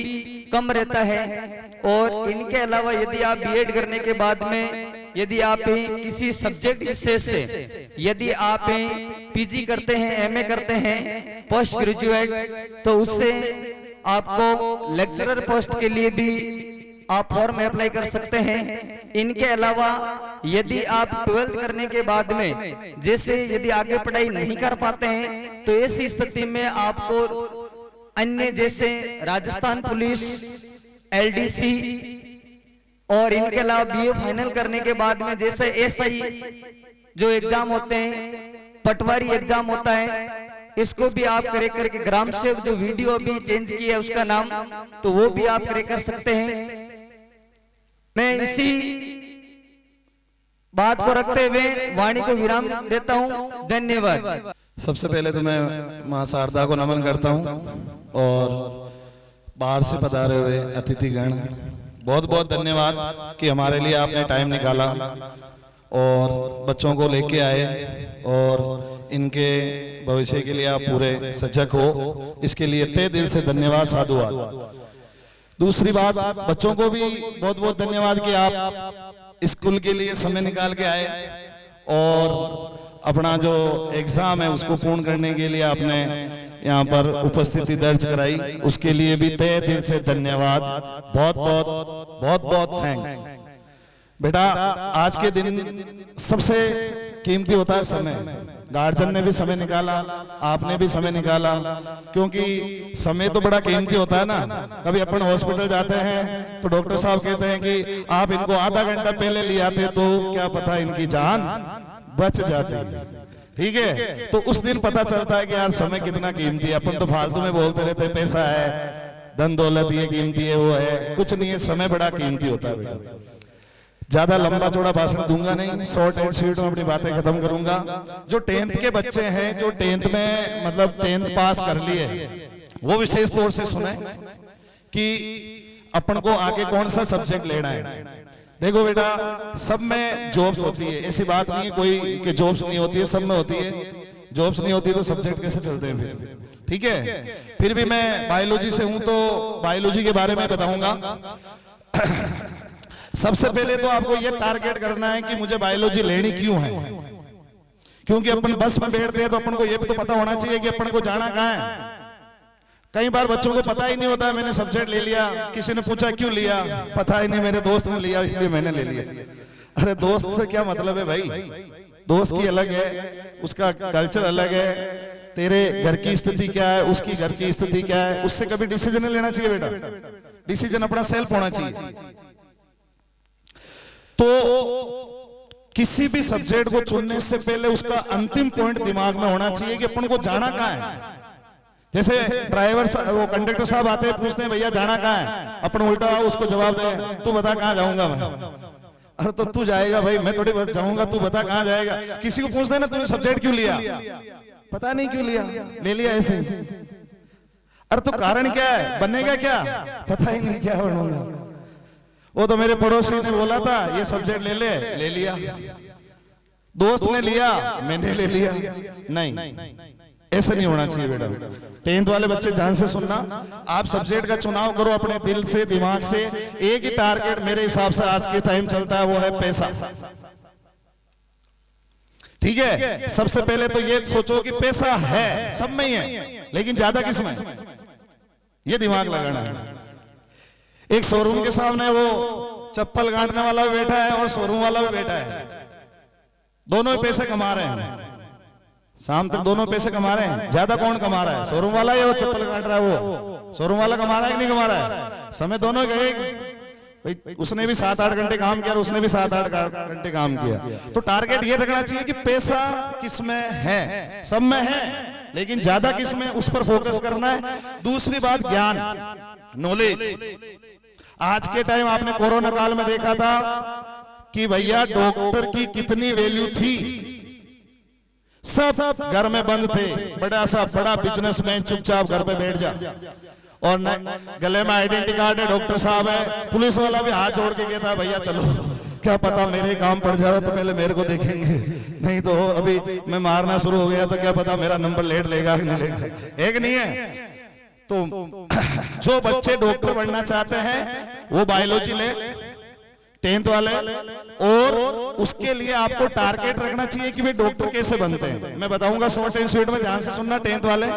कम रहता है। और इनके अलावा यदि आप बीएड करने के बाद में यदि आप किसी सब्जेक्ट विशेष से यदि आप पीजी करते हैं, एमए करते हैं, पोस्ट ग्रेजुएट, तो उससे आपको लेक्चरर पोस्ट के लिए भी आप फॉर्म अप्लाई कर सकते हैं। इनके अलावा यदि आप 12th करने के बाद में जैसे यदि आगे पढ़ाई नहीं कर पाते हैं तो ऐसी स्थिति में आपको अन्य जैसे राजस्थान पुलिस, एलडीसी, और इनके अलावा बीए फाइनल करने के बाद में जैसे एसआई जो एग्जाम होते हैं, पटवारी एग्जाम होता है, इसको भी आप करे करके, ग्राम सेवक जो वीडियो भी चेंज किया है उसका नाम, तो वो भी आप करे कर सकते हैं। मैं इसी बात को रखते हुए वाणी को विराम देता हूं। धन्यवाद। सबसे पहले तो मैं मां शारदा को नमन करता हूं, और बाहर से पधारे हुए अतिथिगण, बहुत बहुत धन्यवाद कि हमारे लिए आपने टाइम निकाला और बच्चों को लेके आए, और इनके भविष्य के लिए आप पूरे सजग हो, इसके लिए तहे दिल से धन्यवाद, साधुवाद। दूसरी बात, बच्चों को भी बहुत बहुत धन्यवाद कि आप स्कूल के लिए समय निकाल के आए, और अपना जो एग्जाम है उसको पूर्ण करने के लिए आपने यहाँ पर उपस्थिति दर्ज कराई, उसके लिए भी तहे दिल से धन्यवाद, बहुत बहुत थैंक्स। बेटा, आज के दिन सबसे कीमती होता है समय। गार्जियन ने भी समय निकाला, आपने भी समय निकाला, क्योंकि समय तो बड़ा कीमती होता है ना। कभी अपन हॉस्पिटल जाते हैं तो डॉक्टर साहब कहते हैं कि आप इनको आधा घंटा पहले ले आते तो क्या पता इनकी जान बच जाती। ठीक है, तो उस दिन पता चलता है कि यार समय कितना कीमती है। अपन तो फालतू में बोलते रहते हैं पैसा है, धन दौलत ये कीमती है, वो है, कुछ नहीं है। समय बड़ा कीमती होता है बेटा। ज्यादा लंबा चौड़ा भाषण दूंगा नहीं, शॉर्ट एंड स्वीट में अपनी बातें खत्म करूंगा। जो 10th के बच्चे हैं, जो 10th में मतलब 10th पास कर लिए, वो विशेष तौर से सुने कि अपन को आगे कौन सा सब्जेक्ट लेना है। देखो बेटा, सब में जॉब्स होती है, ऐसी बात नहीं है कोई कि जॉब्स नहीं होती है, सब में होती है। जॉब्स नहीं होती तो सब्जेक्ट कैसे चलते हैं फिर? ठीक है, फिर भी मैं बायोलॉजी से हूं तो बायोलॉजी के बारे में बताऊंगा। सबसे पहले तो आपको यह टारगेट करना है कि मुझे बायोलॉजी लेनी क्यों है, क्योंकि अपन बस में बैठते हैं तो अपन को यह भी तो पता होना चाहिए कि अपन को जाना कहाँ है। कई बार बच्चों को पता ही नहीं होता, मैंने सब्जेक्ट ले लिया, किसी ने पूछा क्यों लिया, पता ही नहीं, मेरे दोस्त ने लिया इसलिए मैंने ले लिया। अरे दोस्त से क्या मतलब है भाई, दोस्त की अलग है, उसका कल्चर अलग है, तेरे घर की स्थिति क्या है, उसकी घर की स्थिति क्या है, उससे कभी डिसीजन नहीं लेना चाहिए बेटा। डिसीजन अपना सेल्फ होना चाहिए। तो किसी भी सब्जेक्ट को चुनने से पहले उसका अंतिम पॉइंट दिमाग में होना चाहिए कि अपन को जाना कहाँ है। जैसे ड्राइवर वो कंडक्टर साहब आते हैं, पूछते हैं भैया जाना कहाँ है, अपन उल्टा उसको जवाब दे, तू बता कहाँ जाऊंगा मैं। अरे तो तू जाएगा भाई, मैं थोड़ी जाऊंगा, तू बता कहाँ जाएगा। किसी को पूछते हैं ना तूने सब्जेक्ट क्यों लिया, पता नहीं क्यों लिया, ले लिया ऐसे। अरे तो कारण क्या है, बनेगा क्या, पता ही नहीं क्या बनूंगा। वो तो मेरे पड़ोसी ने बोला था ये सब्जेक्ट ले लिया, दोस्त ने लिया, मैंने ले लिया। नहीं, ऐसा नहीं होना चाहिए बेटा। 10th वाले बच्चे ध्यान से सुनना, आप सब्जेक्ट का चुनाव करो अपने दिल से, दिमाग से। एक ही टारगेट मेरे हिसाब से आज के टाइम चलता है, वो है पैसा। ठीक है, सबसे पहले तो ये सोचो कि पैसा है, सब में ही है, लेकिन ज्यादा किस में, ये दिमाग लगाना है। एक शोरूम के सामने वो चप्पल गांठने वाला भी बैठा है और शोरूम वाला भी बैठा है, दोनों ही पैसे कमा रहे हैं, शाम तक दोनों पैसे कमा रहे हैं। ज्यादा कौन कमा रहा है, शोरूम वाला या वो चप्पल काट रहा है? वो शोरूम वाला कमा रहा है कि नहीं कमा रहा है? समय दोनों गए भाई, उसने भी 7-8 घंटे काम किया और उसने भी 7-8 घंटे काम किया। तो टारगेट ये रखना चाहिए कि पैसा किसमें है, सब में है, लेकिन ज्यादा किसमें, उस पर फोकस करना है। दूसरी बात ज्ञान, नॉलेज। आज के टाइम आपने कोरोना काल में देखा था कि भैया डॉक्टर की कितनी वैल्यू थी, सब घर में बंद थे। बड़ा बिजनेसमैन चुपचाप घर पे बैठ जा, और गले में आइडेंटिटी कार्ड है, डॉक्टर साहब है। पुलिस वाला भी हाथ जोड़ के गया था, भैया चलो, क्या पता मेरे काम पड़ जाए तो पहले मेरे को देखेंगे, नहीं तो अभी मैं मारना शुरू हो गया तो क्या पता मेरा नंबर लेट लेगा कि नहीं लेगा। एक नहीं है। तो जो बच्चे डॉक्टर बनना चाहते हैं वो बायोलॉजी ले, 10th वाले, और उसके लिए आपको टारगेट रखना चाहिए कि वे डॉक्टर कैसे बनते हैं। मैं बताऊंगा शॉर्ट एंड स्वीट में, ध्यान से सुनना 10th वाले।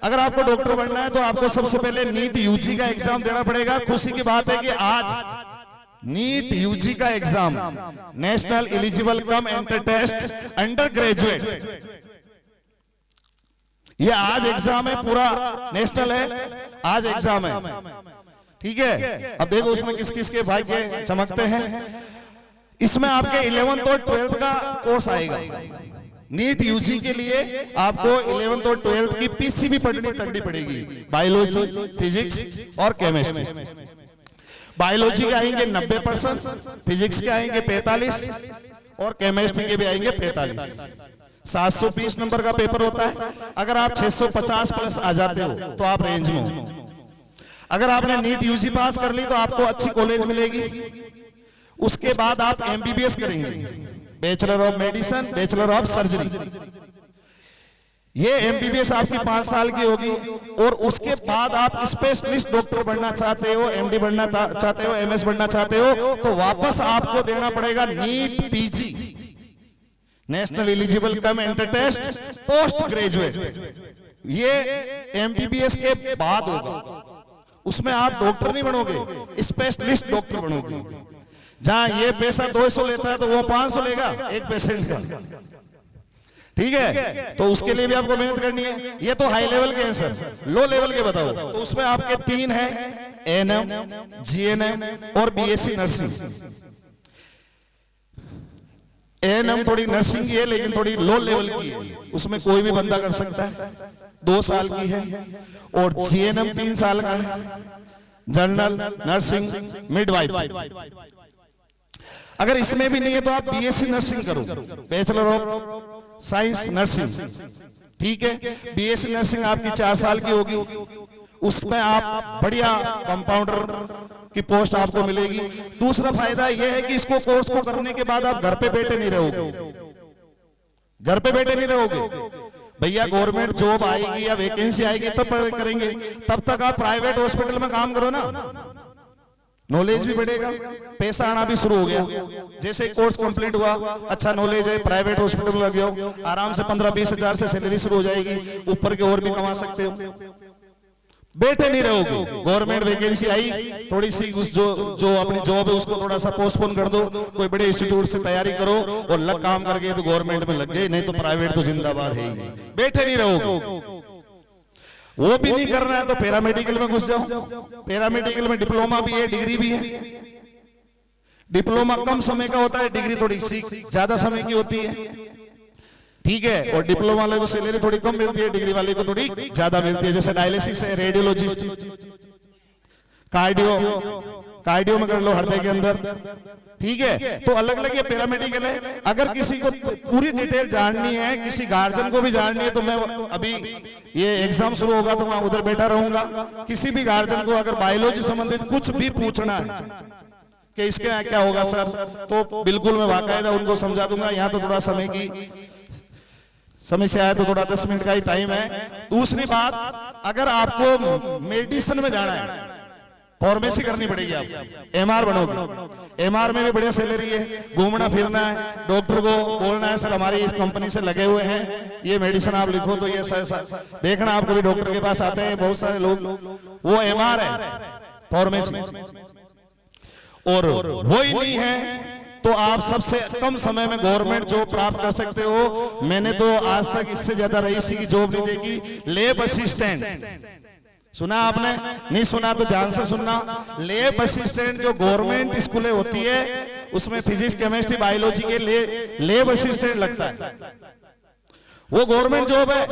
अगर आपको डॉक्टर बनना है तो आपको सबसे पहले नीट यूजी का एग्जाम देना पड़ेगा। खुशी की बात है कि आज नीट यूजी का exam, national eligible cum entrance test under graduate, ये आज एग्जाम है, पूरा नेशनल है, आज एग्जाम है। ठीक है, अब देखो उसमें किस किस के भाग्य चमकते हैं। इसमें आपके 11th और 12th का कोर्स आएगा। नीट यूजी के लिए आपको 11th और 12th की पीसीबी तगड़ी पड़ेगी, बायोलॉजी, फिजिक्स और केमिस्ट्री। बायोलॉजी के आएंगे 90%, फिजिक्स के आएंगे 45 और केमिस्ट्री के भी आएंगे 45। 720 नंबर का पेपर होता है। अगर आप 650 प्लस आ जाते हो तो आप रेंज में हो। अगर आपने नीट यूजी पास कर ली तो आपको अच्छी कॉलेज मिलेगी। उसके बाद आप एमबीबीएस करेंगे, bachelor of medicine, bachelor of surgery. ये एमबीबीएस आपकी 5 साल की होगी। और उसके बाद आप स्पेशलिस्ट डॉक्टर बनना चाहते हो, एमडी बनना चाहते हो, एमएस बनना चाहते हो, तो वापस आपको देना पड़ेगा NEET PG, national eligible cum entrance test post graduate. ये एमबीबीएस के बाद होगा। उसमें आप डॉक्टर नहीं बनोगे, स्पेशलिस्ट डॉक्टर बनोगे। जहां ये पैसा 200 लेता है तो वो 500 लेगा एक पेशेंट का। ठीक है, तो उसके लिए भी आपको मेहनत करनी है। ये तो हाई लेवल के हैं सर, लो लेवल के बताओ। तो उसमें आपके 3 हैं, एएनएम, जीएनएम और बीएससी नर्सिंग। एएनएम थोड़ी नर्सिंग की है लेकिन थोड़ी लो लेवल की है, उसमें कोई भी बंदा कर सकता है, 2 साल की है। और जीएनएम 3 साल का है, जनरल नर्सिंग मिडवाइफ। अगर इसमें भी नहीं है तो आप बीएससी नर्सिंग करो, बैचलर ऑफ साइंस नर्सिंग। ठीक है, बीएससी नर्सिंग आपकी 4 साल की होगी। उसमें आप बढ़िया कंपाउंडर की पोस्ट आपको मिलेगी। दूसरा फायदा यह है कि इसको कोर्स को करने के बाद आप घर पे बैठे नहीं रहोगे, घर पे बैठे नहीं रहोगे। भैया गवर्नमेंट जॉब आएगी या वैकेंसी आएगी तब करेंगे, तब तक आप प्राइवेट हॉस्पिटल में काम करो ना, नॉलेज भी बढ़ेगा, पैसा आना भी शुरू हो गया। जैसे कोर्स कंप्लीट हुआ, अच्छा नॉलेज है, प्राइवेट हॉस्पिटल में लग गए, आराम से 15-20 हजार से सैलरी शुरू हो जाएगी, ऊपर के और भी कमा सकते हो। बैठे नहीं रहोगे, गवर्नमेंट वैकेंसी आई, थोड़ी सी उस जो अपनी जॉब है उसको थोड़ा सा पोस्टपोन कर दो, कोई बड़े इंस्टीट्यूट से तैयारी करो और लग काम कर गए तो गवर्नमेंट में लग गए, नहीं तो प्राइवेट तो जिंदाबाद है ही। बैठे नहीं रहोगे। वो भी नहीं करना है तो पैरामेडिकल में घुस जाओ, पैरामेडिकल में डिप्लोमा भी है, डिग्री भी है। डिप्लोमा कम समय का होता है, डिग्री थोड़ी सी ज्यादा समय की होती है, ठीक है। और डिप्लोमा वाले को सैलरी थोड़ी कम मिलती है, डिग्री वाले को थोड़ी ज्यादा मिलती है। जैसे डायलिसिस है, रेडियोलॉजिस्ट, कार्डियो में कर लो हृदय के अंदर, ठीक है। तो अलग अलग ये पैरामेडिकल है। अगर किसी को पूरी डिटेल जाननी है, किसी गार्जियन को भी जाननी है, तो मैं अभी ये एग्जाम शुरू होगा तो मैं उधर बैठा रहूंगा। किसी भी गार्जियन को अगर बायोलॉजी संबंधित कुछ भी पूछना है कि इसके यहाँ क्या होगा सर, तो बिल्कुल मैं बाकायदा उनको समझा दूंगा। यहाँ तो थोड़ा समय की समस्या है, तो थोड़ा 10 मिनट का ही टाइम है। दूसरी बात, अगर आपको मेडिसिन में जाना है, फार्मेसी करनी पड़ेगी, आप एमआर बनोगे। एमआर में भी बढ़िया सैलरी है, घूमना फिरना है, डॉक्टर को बोलना है सर हमारी इस कंपनी से लगे हुए हैं, ये मेडिसिन आप लिखो तो ये देखना। आप कभी डॉक्टर के पास आते हैं बहुत सारे लोग, वो एमआर है, फार्मेसी। और वो ही नहीं है तो आप सबसे कम समय में गवर्नमेंट जॉब प्राप्त कर सकते हो। मैंने तो आज तक इससे ज्यादा रईसी की जॉब नहीं देखी। लैब असिस्टेंट सुना आपने? नहीं सुना तो ध्यान से सुनना। लैब असिस्टेंट जो गवर्नमेंट स्कूलें होती है उसमें फिजिक्स, केमिस्ट्री, बायोलॉजी के लिए लैब असिस्टेंट लगता है। वो गवर्नमेंट जॉब है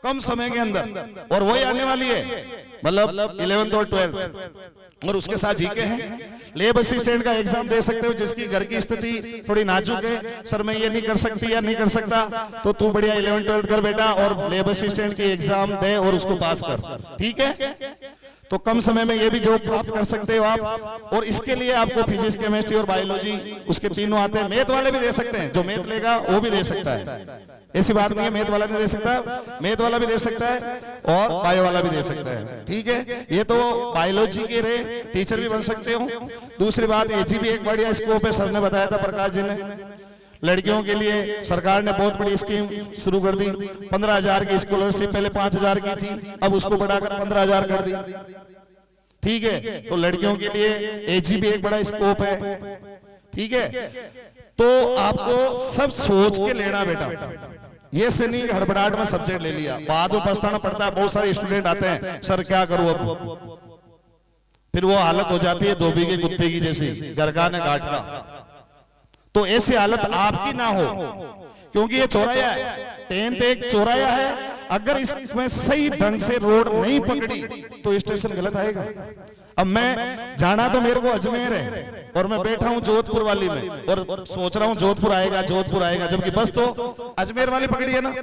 कम समय के अंदर, और वही आने वाली है, मतलब 11th और 12th। और उसके साथ जीके हैं। लैब असिस्टेंट का एग्जाम दे सकते हो जिसकी घर की स्थिति थोड़ी नाजुक है, सर मैं ये नहीं कर सकती या नहीं कर सकता, तो तू बढ़िया 11th 12th कर बेटा और लैब असिस्टेंट की एग्जाम दे और उसको पास कर, ठीक है। तो कम समय में ये भी जॉब प्राप्त कर सकते हो आप। और इसके लिए आपको फिजिक्स, केमिस्ट्री और बायोलॉजी उसके तीनों आते हैं। मैथ वाले भी दे सकते हैं, जो मैथ लेगा वो भी दे सकता है, ऐसी बात नहीं है मैथ वाला नहीं दे सकता, मैथ वाला भी दे सकता है और बायो वाला भी दे सकता है, ठीक है। ये तो बायोलॉजी के रे टीचर भी बन सकते हो। दूसरी बात, एजी भी एक बढ़िया स्कोप है, सर ने बताया था, प्रकाश जी ने। लड़कियों के लिए सरकार ने बहुत बड़ी स्कीम शुरू कर दी। 15,000 की स्कॉलरशिप पहले 5,000 की थी, अब उसको बढ़ाकर 15,000 कर दी, ठीक है। तो लड़कियों के लिए एजी भी एक बड़ा स्कोप है, ठीक है। तो आपको सब सोच के लेना बेटा, ये से नहीं हड़बड़ाहट में सब्जेक्ट ले लिया, बाद में पछताना पड़ता है। बहुत सारे स्टूडेंट आते हैं, सर क्या करूं अब, फिर वो हालत हो जाती है धोबी के कुत्ते की जैसी, गरगा ने घाट का। तो ऐसी हालत आपकी ना हो, क्योंकि ये चौराया है, 10th एक चौराया है। अगर इसमें सही ढंग से रोड नहीं पकड़ी तो स्टेशन गलत आएगा। अब मैं जाना तो मेरे को अजमेर है और मैं बैठा हूं जोधपुर वाली में और सोच रहा हूं जोधपुर आएगा, जोधपुर आएगा, जबकि बस तो अजमेर वाली पकड़ी है ना।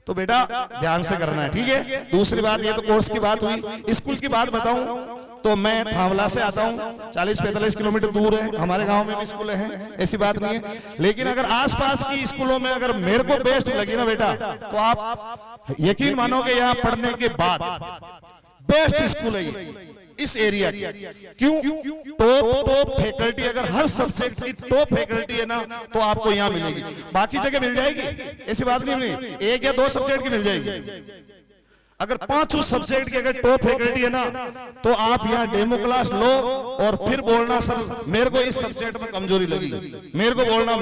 तो बेटा ध्यान से करना है, ठीक है। दूसरी बात, ये तो कोर्स की बात हुई। स्कूल की बात बताऊं तो मैं थावला से आता हूं, 40-45 किलोमीटर दूर है। हमारे गांव में भी स्कूलें हैं, ऐसी बात नहीं है। लेकिन अगर आसपास की स्कूलों में अगर मेरे को बेस्ट लगी ना बेटा, तो आप यकीन मानोगे यहाँ पढ़ने के बाद बेस्ट स्कूल है इस एरिया की। क्यों? टॉप फैकल्टी, अगर हर सब्जेक्ट की टॉप फैकल्टी है ना तो आपको यहाँ मिलेगी। बाकी जगह मिल जाएगी, ऐसी बात नहीं मिलेगी, 1 या 2 सब्जेक्ट की मिल जाएगी। अगर 5 सब्जेक्ट की अगर टॉप फैकल्टी है ना तो आप यहाँ डेमो क्लास लो और फिर बोलना सर मेरे को इस सब्जेक्ट में कमजोरी लगी, मेरे को बोलना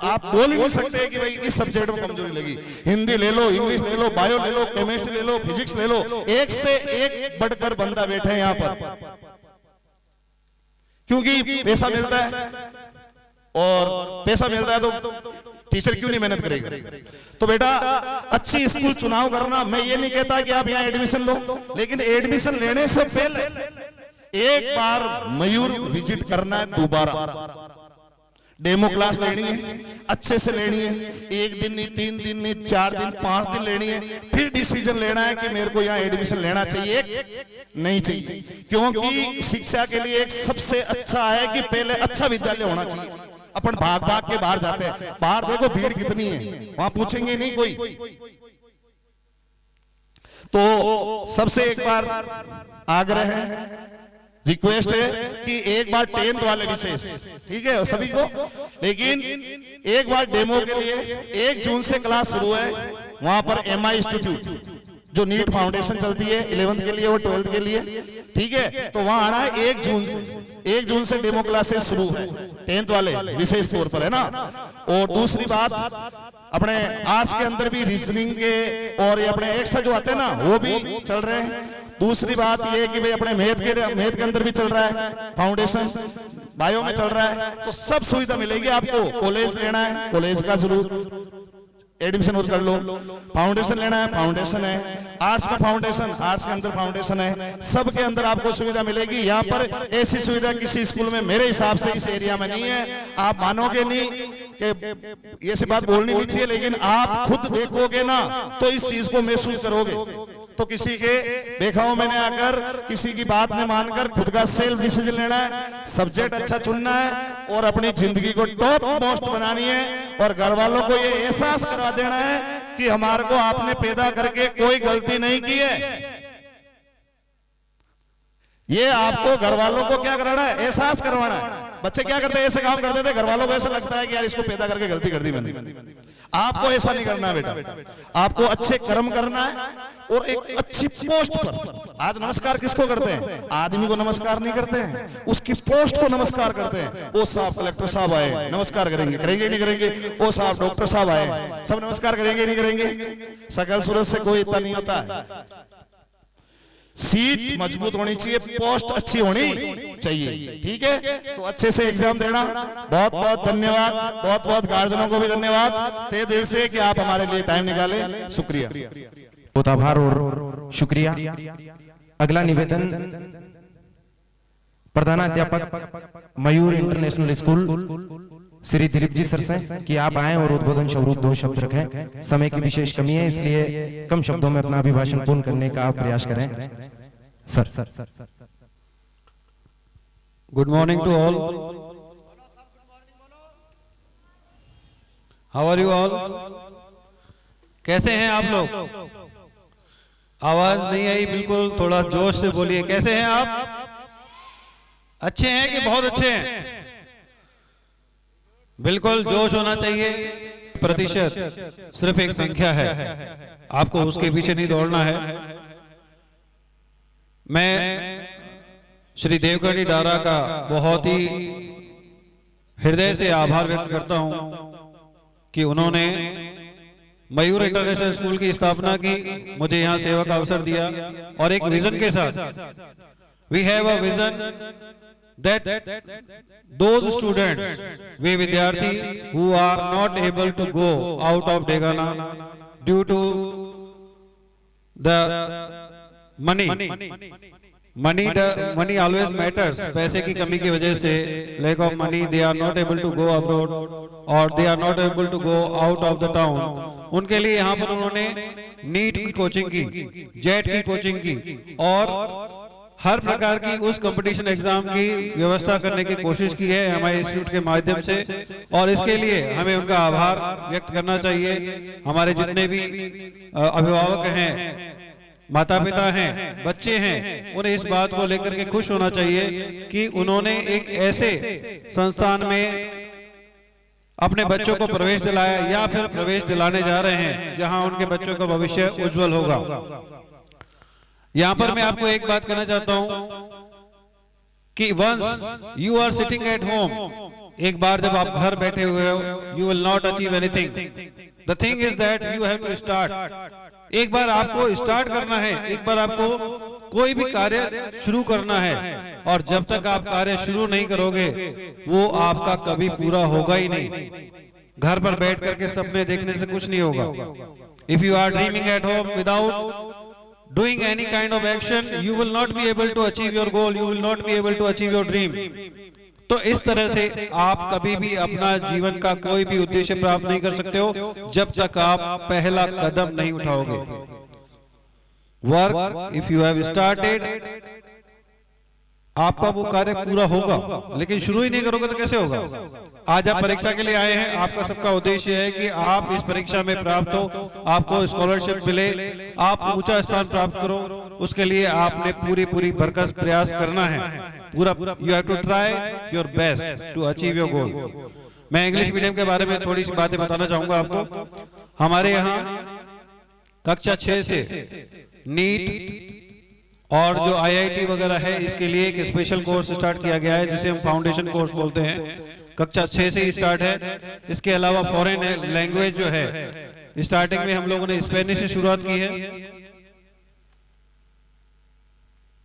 आप बोल ही नहीं सकते कि भाई इस सब्जेक्ट में कमजोरी लगी। हिंदी ले लो, इंग्लिश ले लो, बायो ले लो, केमिस्ट्री ले लो, फिजिक्स ले लो, एक से एक बढ़कर बंदा बैठे हैं यहाँ पर, क्योंकि पैसा मिलता है। और पैसा मिलता है तो टीचर क्यों नहीं मेहनत करेगा। तो बेटा अच्छी स्कूल चुनाव करना। मैं ये नहीं कहता कि आप यहाँ एडमिशन लो, लेकिन एडमिशन लेने से पहले एक बार मयूर विजिट करना है, दोबारा डेमो क्लास लेनी है, अच्छे से लेनी है, 1 दिन नहीं, 3 दिन नहीं, 4 दिन, 5 दिन लेनी है। फिर डिसीजन लेना है कि मेरे को यहाँ एडमिशन लेना चाहिए नहीं चाहिए। क्योंकि शिक्षा के लिए एक सबसे अच्छा है कि पहले अच्छा विद्यालय होना चाहिए। अपन भाग भाग के बाहर जाते हैं, बाहर देखो भीड़ कितनी है, वहां पूछेंगे नहीं कोई। तो सबसे एक बार आग्रह है, रिक्वेस्ट है कि एक बार 10th वाले विशेष, ठीक है सभी को, लेकिन एक बार डेमो के लिए 1 जून से क्लास शुरू है वहां पर MI इंस्टीट्यूट, जो नीट फाउंडेशन चलती है 11th के लिए और 12th के लिए, ठीक है। तो वहां आना है 1 जून से डेमो क्लासेस शुरू है 10th वाले विशेष तौर पर, है ना। और दूसरी बात, अपने आर्ट्स के अंदर भी रीजनिंग के और ये अपने एक्स्ट्रा जो आते हैं ना वो भी चल रहे हैं। दूसरी बात ये कि भाई अपने मैथ के अंदर भी चल रहा है फाउंडेशन, बायो में चल रहा है, तो सब सुविधा मिलेगी आपको। कॉलेज लेना है, कॉलेज का जरूर एडमिशन कर लो। फाउंडेशन लेना है, फाउंडेशन है। आर्ट्स में फाउंडेशन, आर्ट्स के अंदर फाउंडेशन है। सब के अंदर आपको सुविधा मिलेगी। यहाँ पर ऐसी सुविधा किसी स्कूल में मेरे हिसाब से इस एरिया में नहीं है। आप मानोगे नहीं कि ये सी बात बोलनी नहीं चाहिए, लेकिन आप खुद देखोगे ना तो इस चीज को महसूस करोगे। तो किसी के बेखाओं में न आकर, किसी की बात में मानकर खुद का सेल्फ डिसीजन लेना है, सब्जेक्ट अच्छा चुनना है और अपनी जिंदगी को टॉप मोस्ट बनानी है। और घर वालों को ये एहसास करवा देना है कि हमारे को आपने पैदा करके कोई गलती नहीं की है। ये आपको घर वालों को क्या कराना है, एहसास करवाना है। बच्चे क्या करते हैं, ऐसे काम करते थे, घर वालों को ऐसा लगता है कि यार इसको पैदा करके गलती कर दी मैंने। आपको ऐसा नहीं करना है बेटा, आपको अच्छे कर्म करना है और एक अच्छी पोस्ट पर। आज नमस्कार किसको करते हैं, आदमी को नमस्कार नहीं करते हैं, उसकी पोस्ट को नमस्कार करते हैं। ओ साहब कलेक्टर साहब आए, नमस्कार करेंगे, करेंगे नहीं करेंगे। ओ साहब डॉक्टर साहब आए, सब नमस्कार करेंगे नहीं करेंगे। सकल सूरत से कोई इतना नहीं होता है। सीट मजबूत होनी चाहिए, पोस्ट अच्छी होनी चाहिए, ठीक है। तो अच्छे से एग्जाम देना। बहुत बहुत धन्यवाद, बहुत बहुत गार्जियनों को भी धन्यवाद तहे दिल से कि आप हमारे लिए टाइम निकाले। शुक्रिया, बहुत आभार और शुक्रिया। अगला निवेदन प्रधानाध्यापक मयूर international school Shri Dilip ji sir से कि आप आए और उद्बोधन स्वरूप 2 शब्द रखें। समय की विशेष कमी है, इसलिए कम शब्दों में अपना अभिभाषण पूर्ण करने का आप प्रयास करें। Sir. Good morning to all. How are you all? कैसे हैं आप लोग? आवाज नहीं आई, बिल्कुल थोड़ा जोश से बोलिए। कैसे हैं आप? अच्छे हैं कि बहुत अच्छे हैं? बिल्कुल जोश होना चाहिए। प्रतिशत सिर्फ एक संख्या है, आपको उसके पीछे नहीं दौड़ना है। मैं श्री देवकर्णी डारा का बहुत ही हृदय से आभार व्यक्त करता हूं कि उन्होंने मयूर इंटरनेशनल स्कूल की स्थापना की, मुझे यहां सेवा का अवसर दिया और एक विजन के साथ। We have a vision that those students, we विद्यार्थी who are not able to go out of Degana due to the money always matters। पैसे की कमी की वजह से, lack of money, they are not able to go abroad or they are not able to go out of the town। उनके लिए यहाँ पर उन्होंने नीट की कोचिंग की, जेट की कोचिंग की और हर प्रकार की उस कंपटीशन एग्जाम की व्यवस्था करने की कोशिश की है हमारे इंस्टीट्यूट के माध्यम से। और इसके लिए हमें उनका आभार व्यक्त करना चाहिए। हमारे जितने भी अभिभावक हैं, माता पिता हैं, बच्चे हैं, उन्हें इस बात को लेकर के खुश होना चाहिए कि उन्होंने एक ऐसे संस्थान में अपने बच्चों को प्रवेश दिलाया या फिर प्रवेश दिलाने जा रहे हैं जहां उनके बच्चों का भविष्य उज्जवल होगा। यहां पर मैं आपको एक बात कहना चाहता हूं कि once you are sitting at home, एक बार जब आप घर बैठे हुए हो, you will not achieve anything. The thing is that you have to start. एक बार आपको स्टार्ट करना है, एक बार आपको कोई भी कार्य शुरू करना है और जब तक आप कार्य शुरू नहीं करोगे वो आपका कभी पूरा होगा ही नहीं। घर पर बैठ करके सपने देखने से कुछ नहीं होगा। If you are dreaming at home without doing any kind of action, you will not be able to achieve your goal, you will not be able to achieve your dream। तो इस तरह से आप कभी भी अपना जीवन का कोई भी उद्देश्य प्राप्त नहीं कर सकते हो जब तक आप पहला कदम नहीं उठाओगे। Work if you have started, आपका वो कार्य पूरा होगा, लेकिन शुरू ही नहीं करोगे तो कैसे होगा। आज आप परीक्षा के लिए आए हैं, आपका सबका उद्देश्य है कि आप इस परीक्षा में प्राप्त हो, आपको स्कॉलरशिप मिले, आप ऊंचा स्थान प्राप्त करो। उसके लिए आपने पूरी भरकस प्रयास करना है, पूरा you have to try your best to achieve your goal. मैं इंग्लिश मीडियम के बारे में थोड़ी सी बातें बताना चाहूंगा आपको। हमारे यहाँ कक्षा 6 से नीट और जो IIT वगैरह है, इसके लिए एक स्पेशल कोर्स स्टार्ट किया गया है जिसे हम फाउंडेशन कोर्स बोलते हैं। कक्षा 6 से ही स्टार्ट है। इसके अलावा फॉरेन लैंग्वेज जो है, स्टार्टिंग में हम लोगों ने स्पेनिश से शुरुआत की है।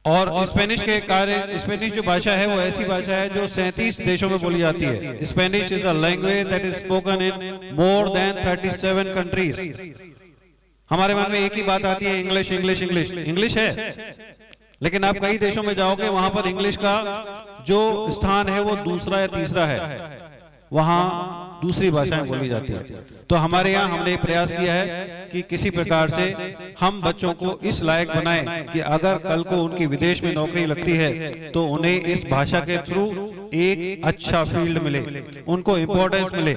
और स्पेनिश के कार्य, स्पेनिश जो भाषा है वो ऐसी भाषा है जो 37 देशों में बोली जाती है। Spanish is a language that is spoken in more than 37 countries. हमारे मन में एक ही बात आती है, इंग्लिश इंग्लिश इंग्लिश। इंग्लिश है, लेकिन आप कई देशों में जाओगे वहां पर इंग्लिश का जो स्थान है वो दूसरा या तीसरा है, वहां दूसरी भाषाएं बोली जाती है। तो हमारे यहाँ हमने ये प्रयास किया है कि किसी प्रकार से हम बच्चों को इस लायक बनाएं कि अगर कल को उनकी विदेश में नौकरी लगती है तो उन्हें इस भाषा के थ्रू एक अच्छा फील्ड मिले, उनको इम्पोर्टेंस मिले,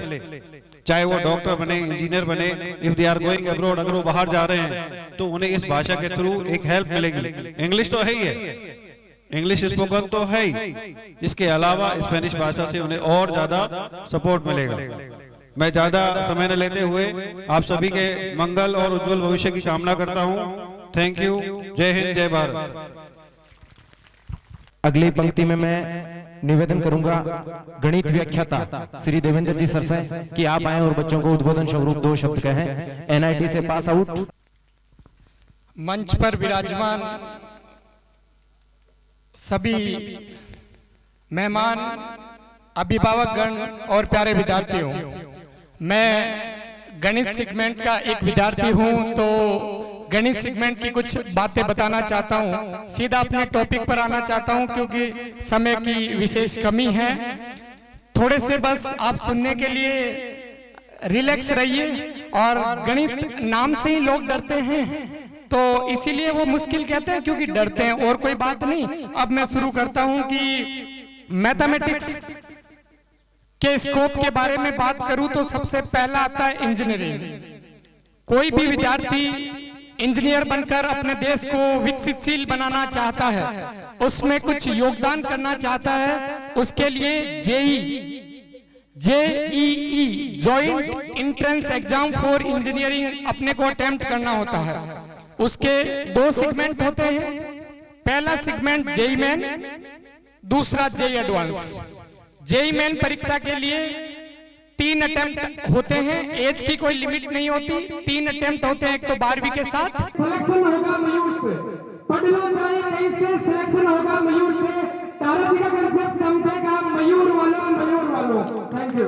चाहे वो डॉक्टर बने, इंजीनियर बने। If they are going abroad, अगर वो बाहर जा रहे हैं तो उन्हें इस भाषा के थ्रू एक हेल्प मिलेगी। इंग्लिश तो है ही है, इंग्लिश स्पोकन तो है ही, इसके अलावा स्पेनिश भाषा से उन्हें और ज्यादा सपोर्ट मिलेगा। मैं ज्यादा समय न लेते हुए आप सभी के मंगल और उज्जवल भविष्य की कामना करता हूं। Thank you. जय हिंद, जय भारत। अगली पंक्ति में मैं निवेदन करूंगा गणित व्याख्याता श्री देवेंद्र जी सर से कि आप आए और बच्चों को उद्बोधन स्वरूप 2 शब्द कहें। एनआईटी से पास आउट। मंच पर विराजमान सभी मेहमान, अभिभावक गण और प्यारे विद्यार्थियों, मैं गणित सेगमेंट का एक विद्यार्थी हूं, तो गणित सेगमेंट की कुछ बातें बताना चाहता हूं। सीधा अपने टॉपिक पर आना चाहता हूं क्योंकि समय की विशेष कमी है। थोड़े से बस आप सुनने के लिए रिलैक्स रहिए। और गणित नाम से ही लोग डरते हैं, तो इसीलिए वो मुश्किल कहते हैं क्योंकि डरते हैं, और कोई बात नहीं। अब मैं शुरू करता हूं कि मैथमेटिक्स के स्कोप के बारे में बात करूं तो सबसे पहला आता है इंजीनियरिंग। कोई भी विद्यार्थी इंजीनियर बनकर अपने देश को विकसितशील बनाना चाहता है, उसमें कुछ योगदान करना चाहता है, उसके लिए JEE joint entrance exam for engineering अपने को अटेम्प्ट करना होता है। उसके 2 सेगमेंट होते हैं। पहला सेगमेंट जेईई मेन, दूसरा जेईई एडवांस। जेईई मेन परीक्षा के लिए 3 अटेम्प्ट होते हैं, एज की कोई लिमिट नहीं होती। 3 अटेम्प्ट होते हैं, एक तो 12वीं के साथ। सिलेक्शन होगा मयूर से, पढ़ लो चाहे कैसे, सिलेक्शन होगा मयूर से। तारा जी का कंसेप्ट समझेगा मयूर वालों। Thank you.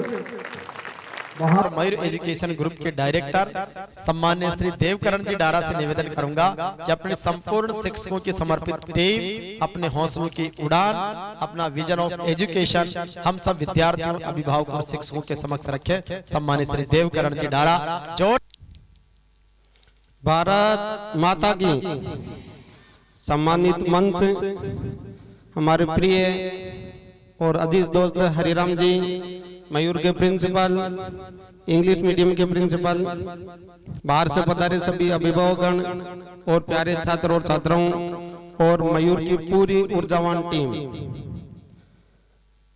Mayur education group के डायरेक्टर सम्मान्य श्री देवकरण जी डारा से निवेदन करूंगा कि अपने संपूर्ण शिक्षकों की समर्पित टीम अपने हौसलों की उड़ान, अपना विजन ऑफ एजुकेशन हम सब विद्यार्थियों, अभिभावकों और शिक्षकों के समक्ष रखे। सम्मान्य श्री देवकरण जी डारा। जो भारत माता की। सम्मानित मंच, हमारे प्रिय और अजीज दोस्त हरिराम जी, मयूर के प्रिंसिपल, इंग्लिश मीडियम के प्रिंसिपल, बाहर से पधारे सभी अभिभावकगण और प्यारे छात्र और छात्राओं और मयूर की पूरी ऊर्जावान टीम।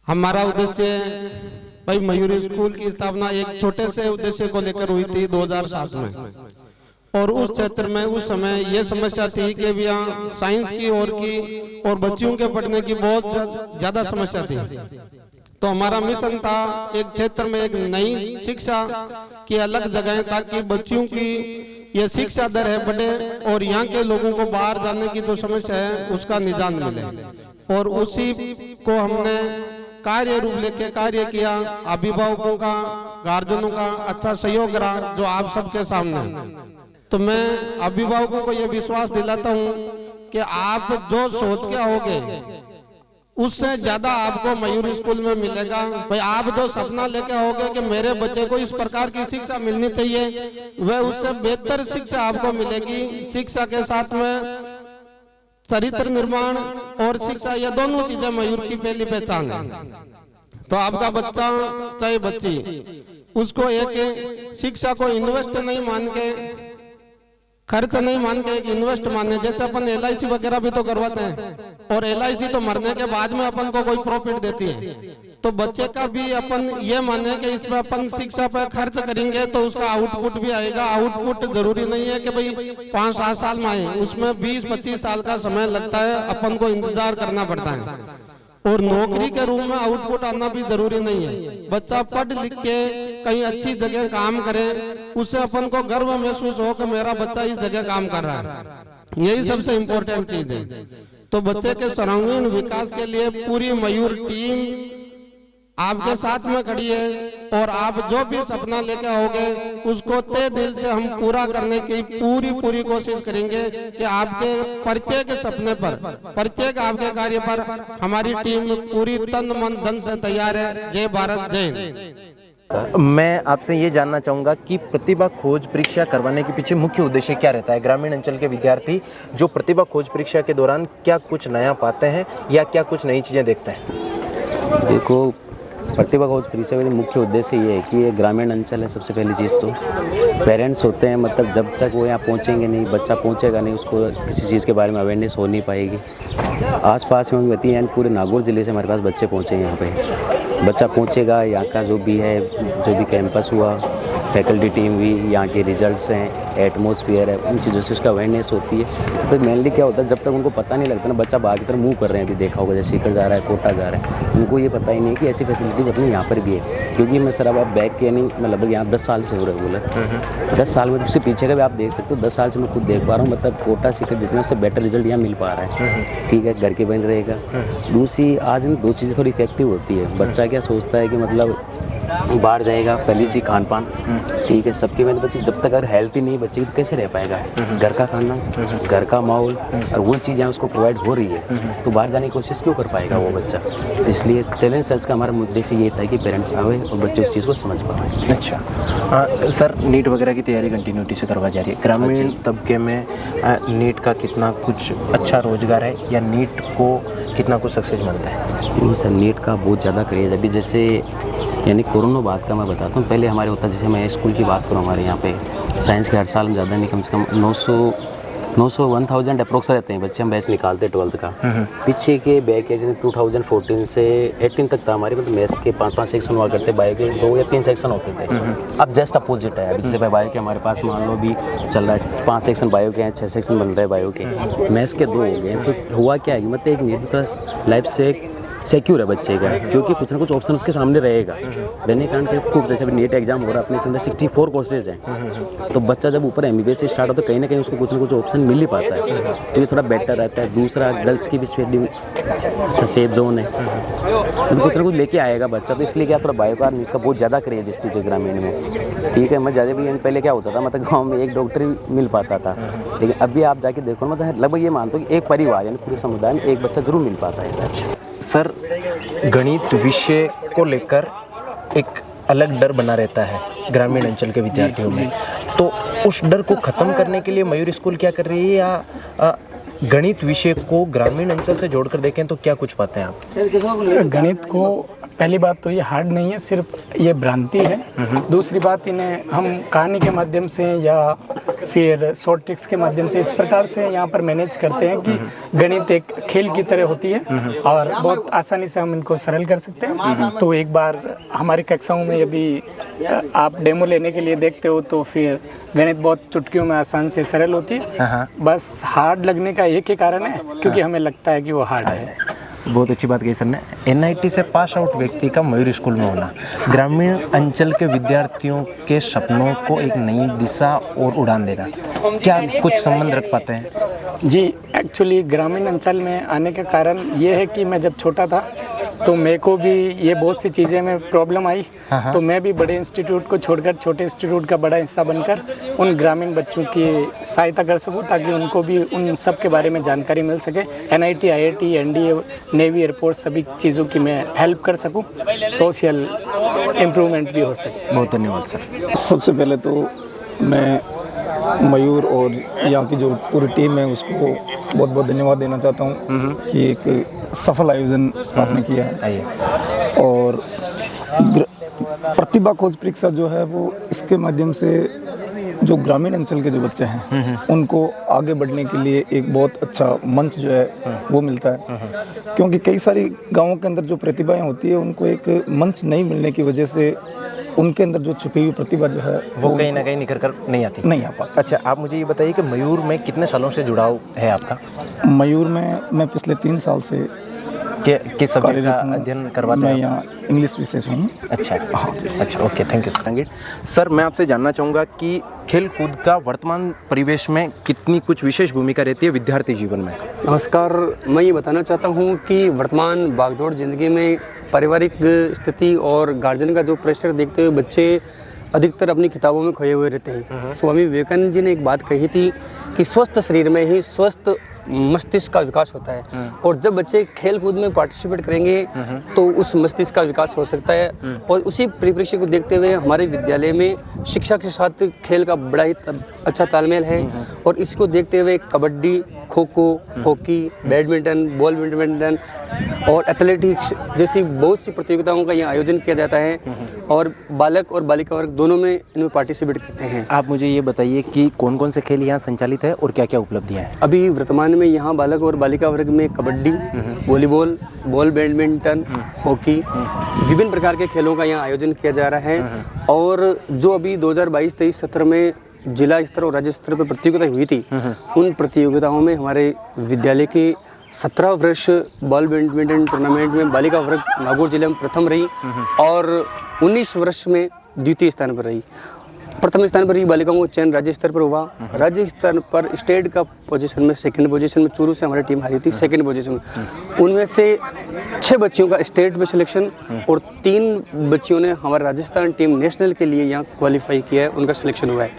हमारा उद्देश्य, भाई मयूर स्कूल की स्थापना एक छोटे से उद्देश्य को लेकर हुई थी 2007 में, और उस क्षेत्र में उस समय यह समस्या थी कि यहाँ साइंस की और बच्चों के पढ़ने की बहुत ज्यादा समस्या थी। तो हमारा मिशन था एक क्षेत्र में एक नई शिक्षा की अलग जगह, ताकि बच्चों की ये शिक्षा दर है बढ़े और यहाँ के लोगों को बाहर जाने की जो समस्या है उसका निदान मिले। और उसी को हमने कार्य रूप लेके कार्य किया। अभिभावकों का, गार्जियनों का अच्छा सहयोग रहा जो आप सबके सामने है। तो मैं अभिभावकों को यह विश्वास दिलाता हूँ कि आप जो सोच के आओगे उससे ज्यादा आपको मयूर स्कूल में मिलेगा। भाई आप जो सपना लेके आओगे कि मेरे बच्चे को इस प्रकार की शिक्षा मिलनी चाहिए, वह उससे बेहतर शिक्षा आपको मिलेगी। शिक्षा के साथ में चरित्र निर्माण और शिक्षा, ये दोनों चीजें मयूर की पहली पहचान है। तो आपका बच्चा चाहे बच्ची, उसको एक शिक्षा को इन्वेस्ट नहीं मान के, खर्च नहीं मान के एक इन्वेस्ट माने। जैसे अपन LIC वगैरह भी तो करवाते हैं, और LIC तो मरने के बाद में अपन को कोई प्रॉफिट देती है। तो बच्चे का भी अपन ये माने कि इसमें अपन शिक्षा पर खर्च करेंगे तो उसका आउटपुट भी आएगा। आउटपुट जरूरी नहीं है कि भाई 5-7 साल में आए, उसमें 20-25 साल का समय लगता है, अपन को इंतजार करना पड़ता है। और नौकरी के रूप में आउटपुट आना भी जरूरी नहीं है। बच्चा पढ़ लिख के कहीं अच्छी जगह काम करे, उससे अपन को गर्व महसूस हो कि मेरा बच्चा इस जगह काम कर रहा है। यही सबसे इम्पोर्टेंट चीज है। तो बच्चे के सर्वांगीण विकास के लिए पूरी मयूर टीम आपके साथ में खड़ी है और आप जो भी सपना लेके आओगे उसको तहे दिल से हम पूरा करने की पूरी कोशिश करेंगे कि आपके प्रत्येक सपने पर, प्रत्येक आपके कार्य पर हमारी टीम पूरी तन मन धन से तैयार है। जय भारत, जय हिंद। मैं आपसे ये जानना चाहूँगा कि प्रतिभा खोज परीक्षा करवाने के पीछे मुख्य उद्देश्य क्या रहता है? ग्रामीण अंचल के विद्यार्थी जो प्रतिभा खोज परीक्षा के दौरान क्या कुछ नया पाते हैं या क्या कुछ नई चीज़ें देखते हैं? देखो, प्रतिभा खोज परीक्षा का मुख्य उद्देश्य ये है कि ये ग्रामीण अंचल है। सबसे पहली चीज़ तो पेरेंट्स होते हैं, मतलब जब तक वो यहाँ पहुँचेंगे नहीं, बच्चा पहुँचेगा नहीं, उसको किसी चीज़ के बारे में अवेयरनेस हो नहीं पाएगी। आसपास में होती है, पूरे नागौर ज़िले से हमारे पास बच्चे पहुँचे यहाँ पे। बच्चा पहुँचेगा, यहाँ का जो भी है, जो भी कैंपस हुआ, फैकल्टी टीम हुई, यहाँ के रिजल्ट्स हैं, एटमॉस्फेयर है, उन चीज़ों से उसका अवेयरनेस होती है। तो मेनली क्या होता है, जब तक उनको पता नहीं लगता ना, बच्चा बाहर की तरफ मूव कर रहे हैं, अभी देखा होगा जैसे सीकर जा रहा है, कोटा जा रहा है, उनको ये पता ही नहीं है कि ऐसी फैसिलिटीज़ अपने यहाँ पर भी है। क्योंकि मैं सर अब आप बैक के नहीं, मैं लगभग यहाँ 10 साल से हो रेगुलर, 10 साल में उससे पीछे का भी आप देख सकते हो। 10 साल से मैं खुद देख पा रहा हूँ, मतलब कोटा सीकर जितना उससे बेटर रिजल्ट यहाँ मिल पा रहा है। ठीक है, घर के बन रहेगा। दूसरी आज दो चीज़ें थोड़ी इफेक्टिव होती है। बच्चा क्या सोचता है कि मतलब बाहर जाएगा, पहली चीज़ खान पान, ठीक है, सबके में बच्चे जब तक अगर हेल्थी नहीं बच्चे तो कैसे रह पाएगा? घर का खाना, घर का माहौल और वो चीज़ें उसको प्रोवाइड हो रही है, तो बाहर जाने की कोशिश क्यों कर पाएगा वो बच्चा? तो इसलिए टैलेंट सर्च का हमारा उद्देश्य ये था कि पेरेंट्स आए और बच्चे उस चीज़ को समझ पाए। अच्छा सर, नीट वगैरह की तैयारी कंटिन्यूटी से करवा जा रही है। ग्रामीण तबके में नीट का कितना कुछ अच्छा रोजगार है या नीट को कितना कुछ सक्सेस मिलता है? नहीं सर, नीट का बहुत ज़्यादा क्रेज़ अभी, जैसे यानी कोरोना बाद का मैं बताता हूँ। पहले हमारे होता, जैसे मैं स्कूल की बात करूँ, हमारे यहाँ पे साइंस के हर साल में ज़्यादा नहीं, कम से कम 900-1000 अप्रोक्स रहते हैं बच्चे हम बैच निकालते 12th का। पीछे के बैच है, 2014 से 18 तक था हमारे, मतलब मैथ्स के 5 सेक्शन हुआ करते, बायो के 2 या 3 सेक्शन होते थे। अब जस्ट अपोजिट है। अभी जैसे बायो के हमारे पास मान लो भी चल रहा है 5 सेक्शन बायो के हैं, 6 सेक्शन बन रहे हैं बायो के, मैथ्स के 2 हो गए। तो हुआ क्या है कि मतलब एक निर्भर लाइफ से सिक्योर है बच्चे का, क्योंकि कुछ ना कुछ ऑप्शन उसके सामने रहेगा। रहने कारण के खूब, जैसे अभी नीट एग्जाम हो रहा है, अपने अंदर 64 कोर्सेज हैं, तो बच्चा जब ऊपर MBBS से स्टार्ट हो तो कहीं ना कहीं उसको कुछ ना कुछ ऑप्शन मिल ही पाता है, तो ये थोड़ा बेटर रहता है। दूसरा, गर्ल्स की भी अच्छा सेफ जोन है, तो कुछ ना कुछ लेके आएगा बच्चा। तो इसलिए क्या, थोड़ा बायो का नीट का बहुत ज़्यादा क्रेज डिस्ट्रिक्ट ग्रामीण में। ठीक है, मैं ज़्यादा भी पहले क्या होता था, मतलब गाँव में एक डॉक्टर ही मिल पाता था, लेकिन अभी आप जाके देखो, मतलब लगभग ये मानते हो कि एक परिवार यानी पूरे समुदाय में एक बच्चा जरूर मिल पाता है। सर, गणित विषय को लेकर एक अलग डर बना रहता है ग्रामीण अंचल के विद्यार्थियों में, तो उस डर को ख़त्म करने के लिए मयूर स्कूल क्या कर रही है, या गणित विषय को ग्रामीण अंचल से जोड़कर देखें तो क्या कुछ पाते हैं आप? गणित को पहली बात तो ये हार्ड नहीं है, सिर्फ ये भ्रांति है। दूसरी बात, इन्हें हम कहानी के माध्यम से या फिर शॉर्ट ट्रिक्स के माध्यम से इस प्रकार से यहाँ पर मैनेज करते हैं कि गणित एक खेल की तरह होती है और बहुत आसानी से हम इनको सरल कर सकते हैं। तो एक बार हमारी कक्षाओं में यदि आप डेमो लेने के लिए देखते हो तो फिर गणित बहुत चुटकियों में आसान से सरल होती है। बस हार्ड लगने का एक ही कारण है, क्योंकि हमें लगता है कि वो हार्ड है। बहुत अच्छी बात कही सर ने। NIT से पास आउट व्यक्ति का मयूर स्कूल में होना ग्रामीण अंचल के विद्यार्थियों के सपनों को एक नई दिशा और उड़ान देना, क्या कुछ संबंध रख पाते हैं? जी, एक्चुअली ग्रामीण अंचल में आने का कारण ये है कि मैं जब छोटा था तो मेरे को भी ये बहुत सी चीज़ें में प्रॉब्लम आई, तो मैं भी बड़े इंस्टीट्यूट को छोड़कर छोटे इंस्टीट्यूट का बड़ा हिस्सा बनकर उन ग्रामीण बच्चों की सहायता कर सकूं, ताकि उनको भी उन सब के बारे में जानकारी मिल सके। NIT, IIT, NDA, navy, airport सभी चीज़ों की मैं हेल्प कर सकूं, सोशल इम्प्रूवमेंट भी हो सके। बहुत धन्यवाद सर। सबसे पहले तो मैं मयूर और यहाँ की जो पूरी टीम है उसको बहुत बहुत धन्यवाद देना चाहता हूँ कि एक सफल आयोजन आपने किया है। और प्रतिभा खोज परीक्षा जो है वो इसके माध्यम से जो ग्रामीण अंचल के जो बच्चे हैं उनको आगे बढ़ने के लिए एक बहुत अच्छा मंच जो है वो मिलता है, क्योंकि कई सारी गांवों के अंदर जो प्रतिभाएं होती है उनको एक मंच नहीं मिलने की वजह से उनके अंदर जो छुपी हुई प्रतिभा जो है वो कहीं ना कहीं निखर कर नहीं आ पाती। अच्छा, आप मुझे ये बताइए कि मयूर में कितने सालों से जुड़ाव है आपका? मयूर में मैं पिछले 3 साल से किस सब्जेक्ट का अध्ययन करवाते मैं हैं? यहाँ इंग्लिश विषय से हूँ। अच्छा अच्छा, ओके, थैंक यू सर। मैं आपसे जानना चाहूँगा कि खेल कूद का वर्तमान परिवेश में कितनी कुछ विशेष भूमिका रहती है विद्यार्थी जीवन में? नमस्कार, मैं ये बताना चाहता हूँ कि वर्तमान भागदौड़ ज़िंदगी में पारिवारिक स्थिति और गार्जियन का जो प्रेशर देखते हुए बच्चे अधिकतर अपनी किताबों में खोए हुए रहते हैं। स्वामी विवेकानंद जी ने एक बात कही थी कि स्वस्थ शरीर में ही स्वस्थ मस्तिष्क का विकास होता है, और जब बच्चे खेल कूद में पार्टिसिपेट करेंगे तो उस मस्तिष्क का विकास हो सकता है। और उसी परिप्रेक्ष्य को देखते हुए हमारे विद्यालय में शिक्षा के साथ खेल का बड़ा ही अच्छा तालमेल है, और इसको देखते हुए kabaddi, kho kho, hockey, badminton, ball badminton और एथलेटिक्स जैसी बहुत सी प्रतियोगिताओं का यहाँ आयोजन किया जाता है, और बालक और बालिका वर्ग दोनों में इनमें पार्टिसिपेट करते हैं। आप मुझे ये बताइए कि कौन कौन से खेल यहाँ संचालित है और क्या क्या उपलब्धियाँ हैं? अभी वर्तमान में यहाँ बालक और बालिका वर्ग में kabaddi, volleyball, ball badminton, hockey, विभिन्न प्रकार के खेलों का यहाँ आयोजन किया जा रहा है। और जो अभी 2022-23 सत्र में जिला स्तर और राज्य स्तर पर प्रतियोगिता हुई थी, उन प्रतियोगिताओं में हमारे विद्यालय के 17 वर्ष बॉल बैडमिंटन टूर्नामेंट में बालिका वर्ग नागौर जिले में प्रथम रही, और 19 वर्ष में द्वितीय स्थान पर रही। प्रथम स्थान पर ही बालिकाओं को चयन राज्य स्तर पर हुआ। राज्य स्तर पर स्टेट का पोजीशन में सेकंड पोजीशन में चूरू से हमारी टीम हारी थी, सेकंड पोजीशन में। उनमें से 6 बच्चियों का स्टेट में सिलेक्शन और 3 बच्चियों ने हमारे राजस्थान टीम नेशनल के लिए यहाँ क्वालिफाई किया है, उनका सिलेक्शन हुआ है।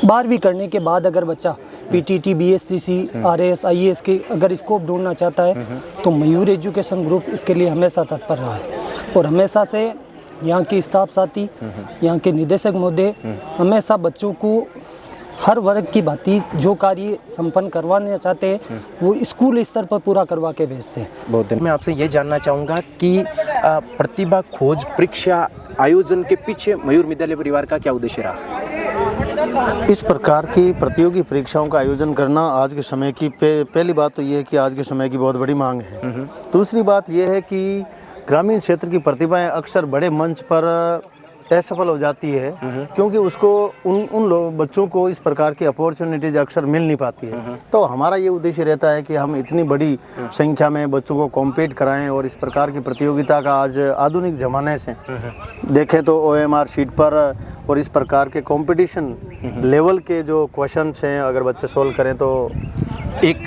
12वीं करने के बाद अगर बच्चा पीटीटी, बीएससीसी, आरएएस, आईएएस के अगर स्कोप ढूंढना चाहता है तो मयूर एजुकेशन ग्रुप इसके लिए हमेशा तत्पर रहा है, और हमेशा से यहाँ के स्टाफ साथी, यहाँ के निदेशक महोदय हमेशा बच्चों को हर वर्ग की भांति जो कार्य संपन्न करवाना चाहते हैं वो स्कूल स्तर पर पूरा करवा के भेजते हैं। बहुत दिन मैं आपसे ये जानना चाहूँगा कि प्रतिभा खोज परीक्षा आयोजन के पीछे मयूर विद्यालय परिवार का क्या उद्देश्य रहा? इस प्रकार की प्रतियोगी परीक्षाओं का आयोजन करना आज के समय की पहली बात तो ये है कि आज के समय की बहुत बड़ी मांग है। दूसरी बात ये है कि ग्रामीण क्षेत्र की प्रतिभाएं अक्सर बड़े मंच पर असफल हो जाती है, क्योंकि उसको उन बच्चों को इस प्रकार की अपॉर्चुनिटीज अक्सर मिल नहीं पाती है। तो हमारा ये उद्देश्य रहता है कि हम इतनी बड़ी संख्या में बच्चों को कॉम्पीट कराएं, और इस प्रकार की प्रतियोगिता का आज आधुनिक ज़माने से देखें तो OMR शीट पर और इस प्रकार के कंपटीशन लेवल के जो क्वेश्चंस हैं अगर बच्चे सोल्व करें तो एक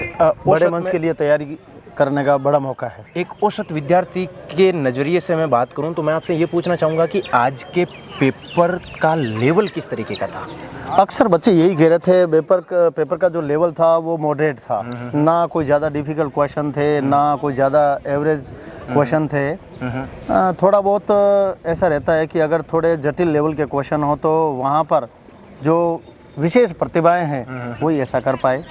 बड़े मंच के लिए तैयारी करने का बड़ा मौका है। एक औसत विद्यार्थी के नज़रिए से मैं बात करूं तो मैं आपसे ये पूछना चाहूँगा कि आज के पेपर का लेवल किस तरीके का था? अक्सर बच्चे यही कह रहे थे पेपर का जो लेवल था वो मॉडरेट था, ना कोई ज़्यादा डिफ़िकल्ट क्वेश्चन थे, ना कोई ज़्यादा एवरेज क्वेश्चन थे। थोड़ा बहुत ऐसा रहता है कि अगर थोड़े जटिल लेवल के क्वेश्चन हो तो वहाँ पर जो विशेष प्रतिभाएं हैं वही ऐसा कर पाए।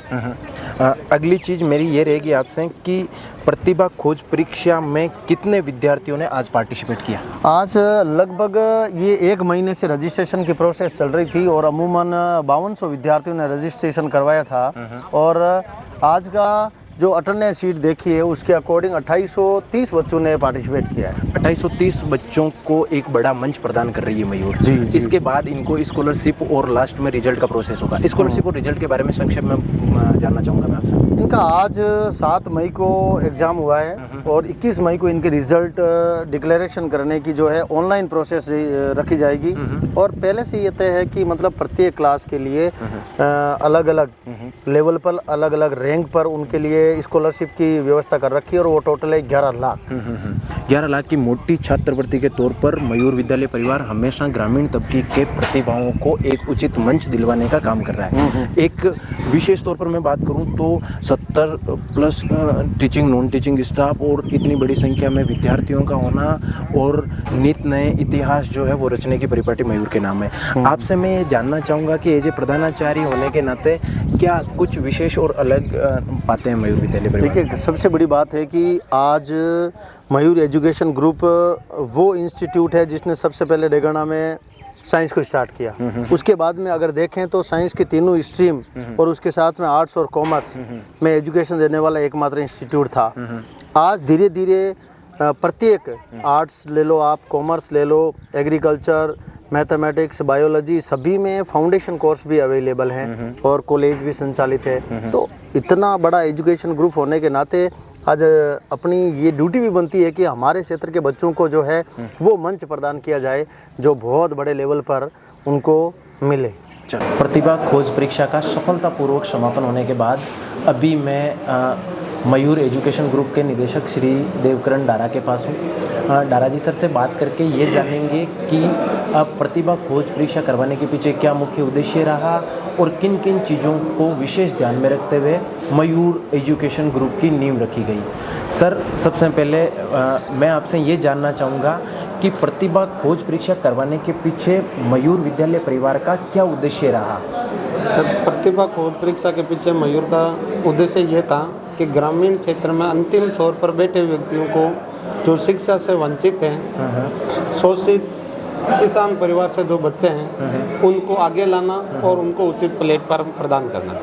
अगली चीज़ मेरी ये रहेगी आपसे कि प्रतिभा खोज परीक्षा में कितने विद्यार्थियों ने आज पार्टिसिपेट किया? आज लगभग ये 1 महीने से रजिस्ट्रेशन की प्रोसेस चल रही थी, और अमूमन 5200 विद्यार्थियों ने रजिस्ट्रेशन करवाया था, और आज का जो अटेंडेंस शीट देखी है उसके अकॉर्डिंग 2830 बच्चों ने पार्टिसिपेट किया है। 2830 बच्चों को एक बड़ा मंच प्रदान कर रही है मयूर। जी। इसके बाद इनको स्कॉलरशिप और लास्ट में रिजल्ट का प्रोसेस होगा। स्कॉलरशिप और रिजल्ट के बारे में संक्षेप में जानना चाहूँगा मैं आपसे। इनका आज 7 मई को एग्ज़ाम हुआ है, और 21 मई को इनके रिजल्ट डिक्लेरेशन करने की जो है ऑनलाइन प्रोसेस रखी जाएगी। और पहले से ये तय है कि मतलब प्रत्येक क्लास के लिए अलग अलग लेवल पर, अलग अलग रैंक पर उनके लिए स्कॉलरशिप की व्यवस्था कर रखी है, और वो टोटल है 11 लाख। 11 लाख की मोटी छात्रवृत्ति के तौर पर मयूर विद्यालय परिवार हमेशा ग्रामीण तबके के प्रतिभाओं को एक उचित मंच दिलवाने का काम कर रहा है। एक विशेष तौर पर मैं बात करूं तो 70+ टीचिंग नॉन टीचिंग स्टाफ और इतनी बड़ी संख्या में विद्यार्थियों का होना और नित नए इतिहास जो है वो रचने की परिपाटी मयूर के नाम है। आपसे मैं ये जानना चाहूँगा कि एज ए प्रधानाचार्य होने के नाते क्या कुछ विशेष और अलग पाते हैं मयूर विद्यालय परिवार? देखिए, सबसे बड़ी बात है कि आज मयूर एजुकेशन ग्रुप वो इंस्टीट्यूट है जिसने सबसे पहले डेगाना में साइंस को स्टार्ट किया। उसके बाद में अगर देखें तो साइंस की तीनों स्ट्रीम और उसके साथ में आर्ट्स और कॉमर्स में एजुकेशन देने वाला एकमात्र इंस्टीट्यूट था। आज धीरे धीरे प्रत्येक आर्ट्स ले लो आप, कॉमर्स ले लो, एग्रीकल्चर, मैथमेटिक्स, बायोलॉजी, सभी में फाउंडेशन कोर्स भी अवेलेबल हैं और कॉलेज भी संचालित है। तो इतना बड़ा एजुकेशन ग्रुप होने के नाते आज अपनी ये ड्यूटी भी बनती है कि हमारे क्षेत्र के बच्चों को जो है वो मंच प्रदान किया जाए जो बहुत बड़े लेवल पर उनको मिले। प्रतिभा खोज परीक्षा का सफलतापूर्वक समापन होने के बाद अभी मैं मयूर एजुकेशन ग्रुप के निदेशक श्री देवकरण डारा के पास हूँ। डारा जी सर से बात करके ये जानेंगे कि प्रतिभा खोज परीक्षा करवाने के पीछे क्या मुख्य उद्देश्य रहा और किन किन चीज़ों को विशेष ध्यान में रखते हुए मयूर एजुकेशन ग्रुप की नींव रखी गई। सर, सबसे पहले मैं आपसे ये जानना चाहूँगा कि प्रतिभा खोज परीक्षा करवाने के पीछे मयूर विद्यालय परिवार का क्या उद्देश्य रहा? सर, प्रतिभा खोज परीक्षा के पीछे मयूर का उद्देश्य ये था कि ग्रामीण क्षेत्र में अंतिम छोर पर बैठे व्यक्तियों को जो शिक्षा से वंचित हैं, शोषित किसान परिवार से जो बच्चे हैं, उनको आगे लाना और उनको उचित प्लेटफॉर्म प्रदान करना।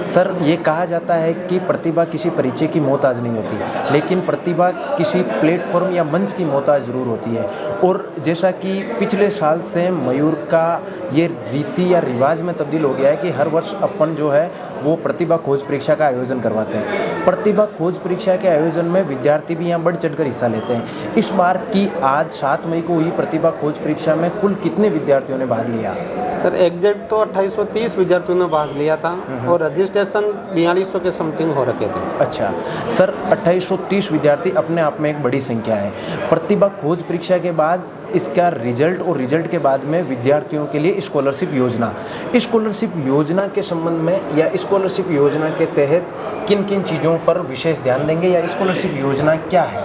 सर, ये कहा जाता है कि प्रतिभा किसी परिचय की मोहताज नहीं होती, लेकिन प्रतिभा किसी प्लेटफॉर्म या मंच की मोहताज ज़रूर होती है। और जैसा कि पिछले साल से मयूर का ये रीति या रिवाज में तब्दील हो गया है कि हर वर्ष अपन जो है वो प्रतिभा खोज परीक्षा का आयोजन करवाते हैं। प्रतिभा खोज परीक्षा के आयोजन में विद्यार्थी भी यहाँ बढ़ चढ़कर हिस्सा लेते हैं। इस बार की आज 7 मई को हुई प्रतिभा खोज परीक्षा में कुल कितने विद्यार्थियों ने भाग लिया? सर, एग्जैक्ट तो 2830 विद्यार्थियों ने भाग लिया था और रजिस्ट्रेशन 4200 के समथिंग हो रखे थे। अच्छा सर, 2830 विद्यार्थी अपने आप में एक बड़ी संख्या है। प्रतिभा खोज परीक्षा के बाद इसका रिजल्ट और रिजल्ट के बाद में विद्यार्थियों के लिए स्कॉलरशिप योजना के संबंध में या स्कॉलरशिप योजना के तहत किन किन चीज़ों पर विशेष ध्यान देंगे या स्कॉलरशिप योजना क्या है?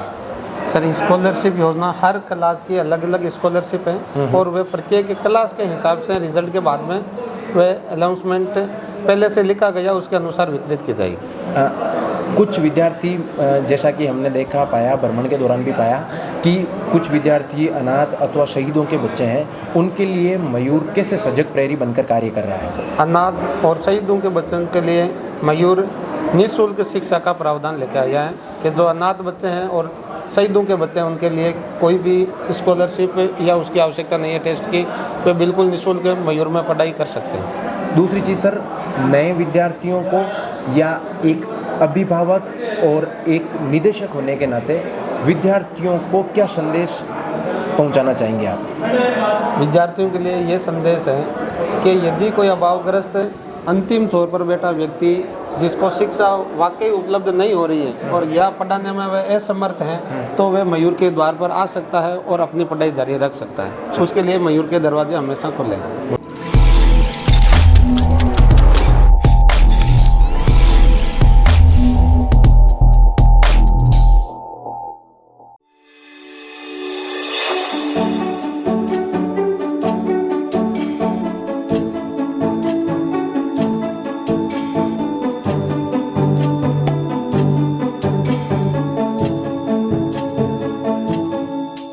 सर, स्कॉलरशिप योजना हर क्लास की अलग अलग स्कॉलरशिप है और वे प्रत्येक क्लास के हिसाब से रिजल्ट के बाद में वे अनाउंसमेंट पहले से लिखा गया उसके अनुसार वितरित की जाएगी। कुछ विद्यार्थी, जैसा कि हमने देखा पाया भ्रमण के दौरान भी पाया कि कुछ विद्यार्थी अनाथ अथवा शहीदों के बच्चे हैं, उनके लिए मयूर कैसे सजग प्रहरी बनकर कार्य कर रहा है? अनाथ और शहीदों के बच्चों के लिए मयूर निःशुल्क शिक्षा का प्रावधान लेकर आया है कि जो अनाथ बच्चे हैं और शहीदों के बच्चे हैं उनके लिए कोई भी स्कॉलरशिप या उसकी आवश्यकता नहीं है टेस्ट की, वे बिल्कुल निःशुल्क मयूर में पढ़ाई कर सकते हैं। दूसरी चीज़ सर, नए विद्यार्थियों को या एक अभिभावक और एक निदेशक होने के नाते विद्यार्थियों को क्या संदेश पहुंचाना चाहेंगे आप? विद्यार्थियों के लिए ये संदेश है कि यदि कोई अभावग्रस्त अंतिम छोर पर बैठा व्यक्ति जिसको शिक्षा वाकई उपलब्ध नहीं हो रही है और या पढ़ाने में वह असमर्थ हैं, तो वह मयूर के द्वार पर आ सकता है और अपनी पढ़ाई जारी रख सकता है। उसके लिए मयूर के दरवाजे हमेशा खुले हैं।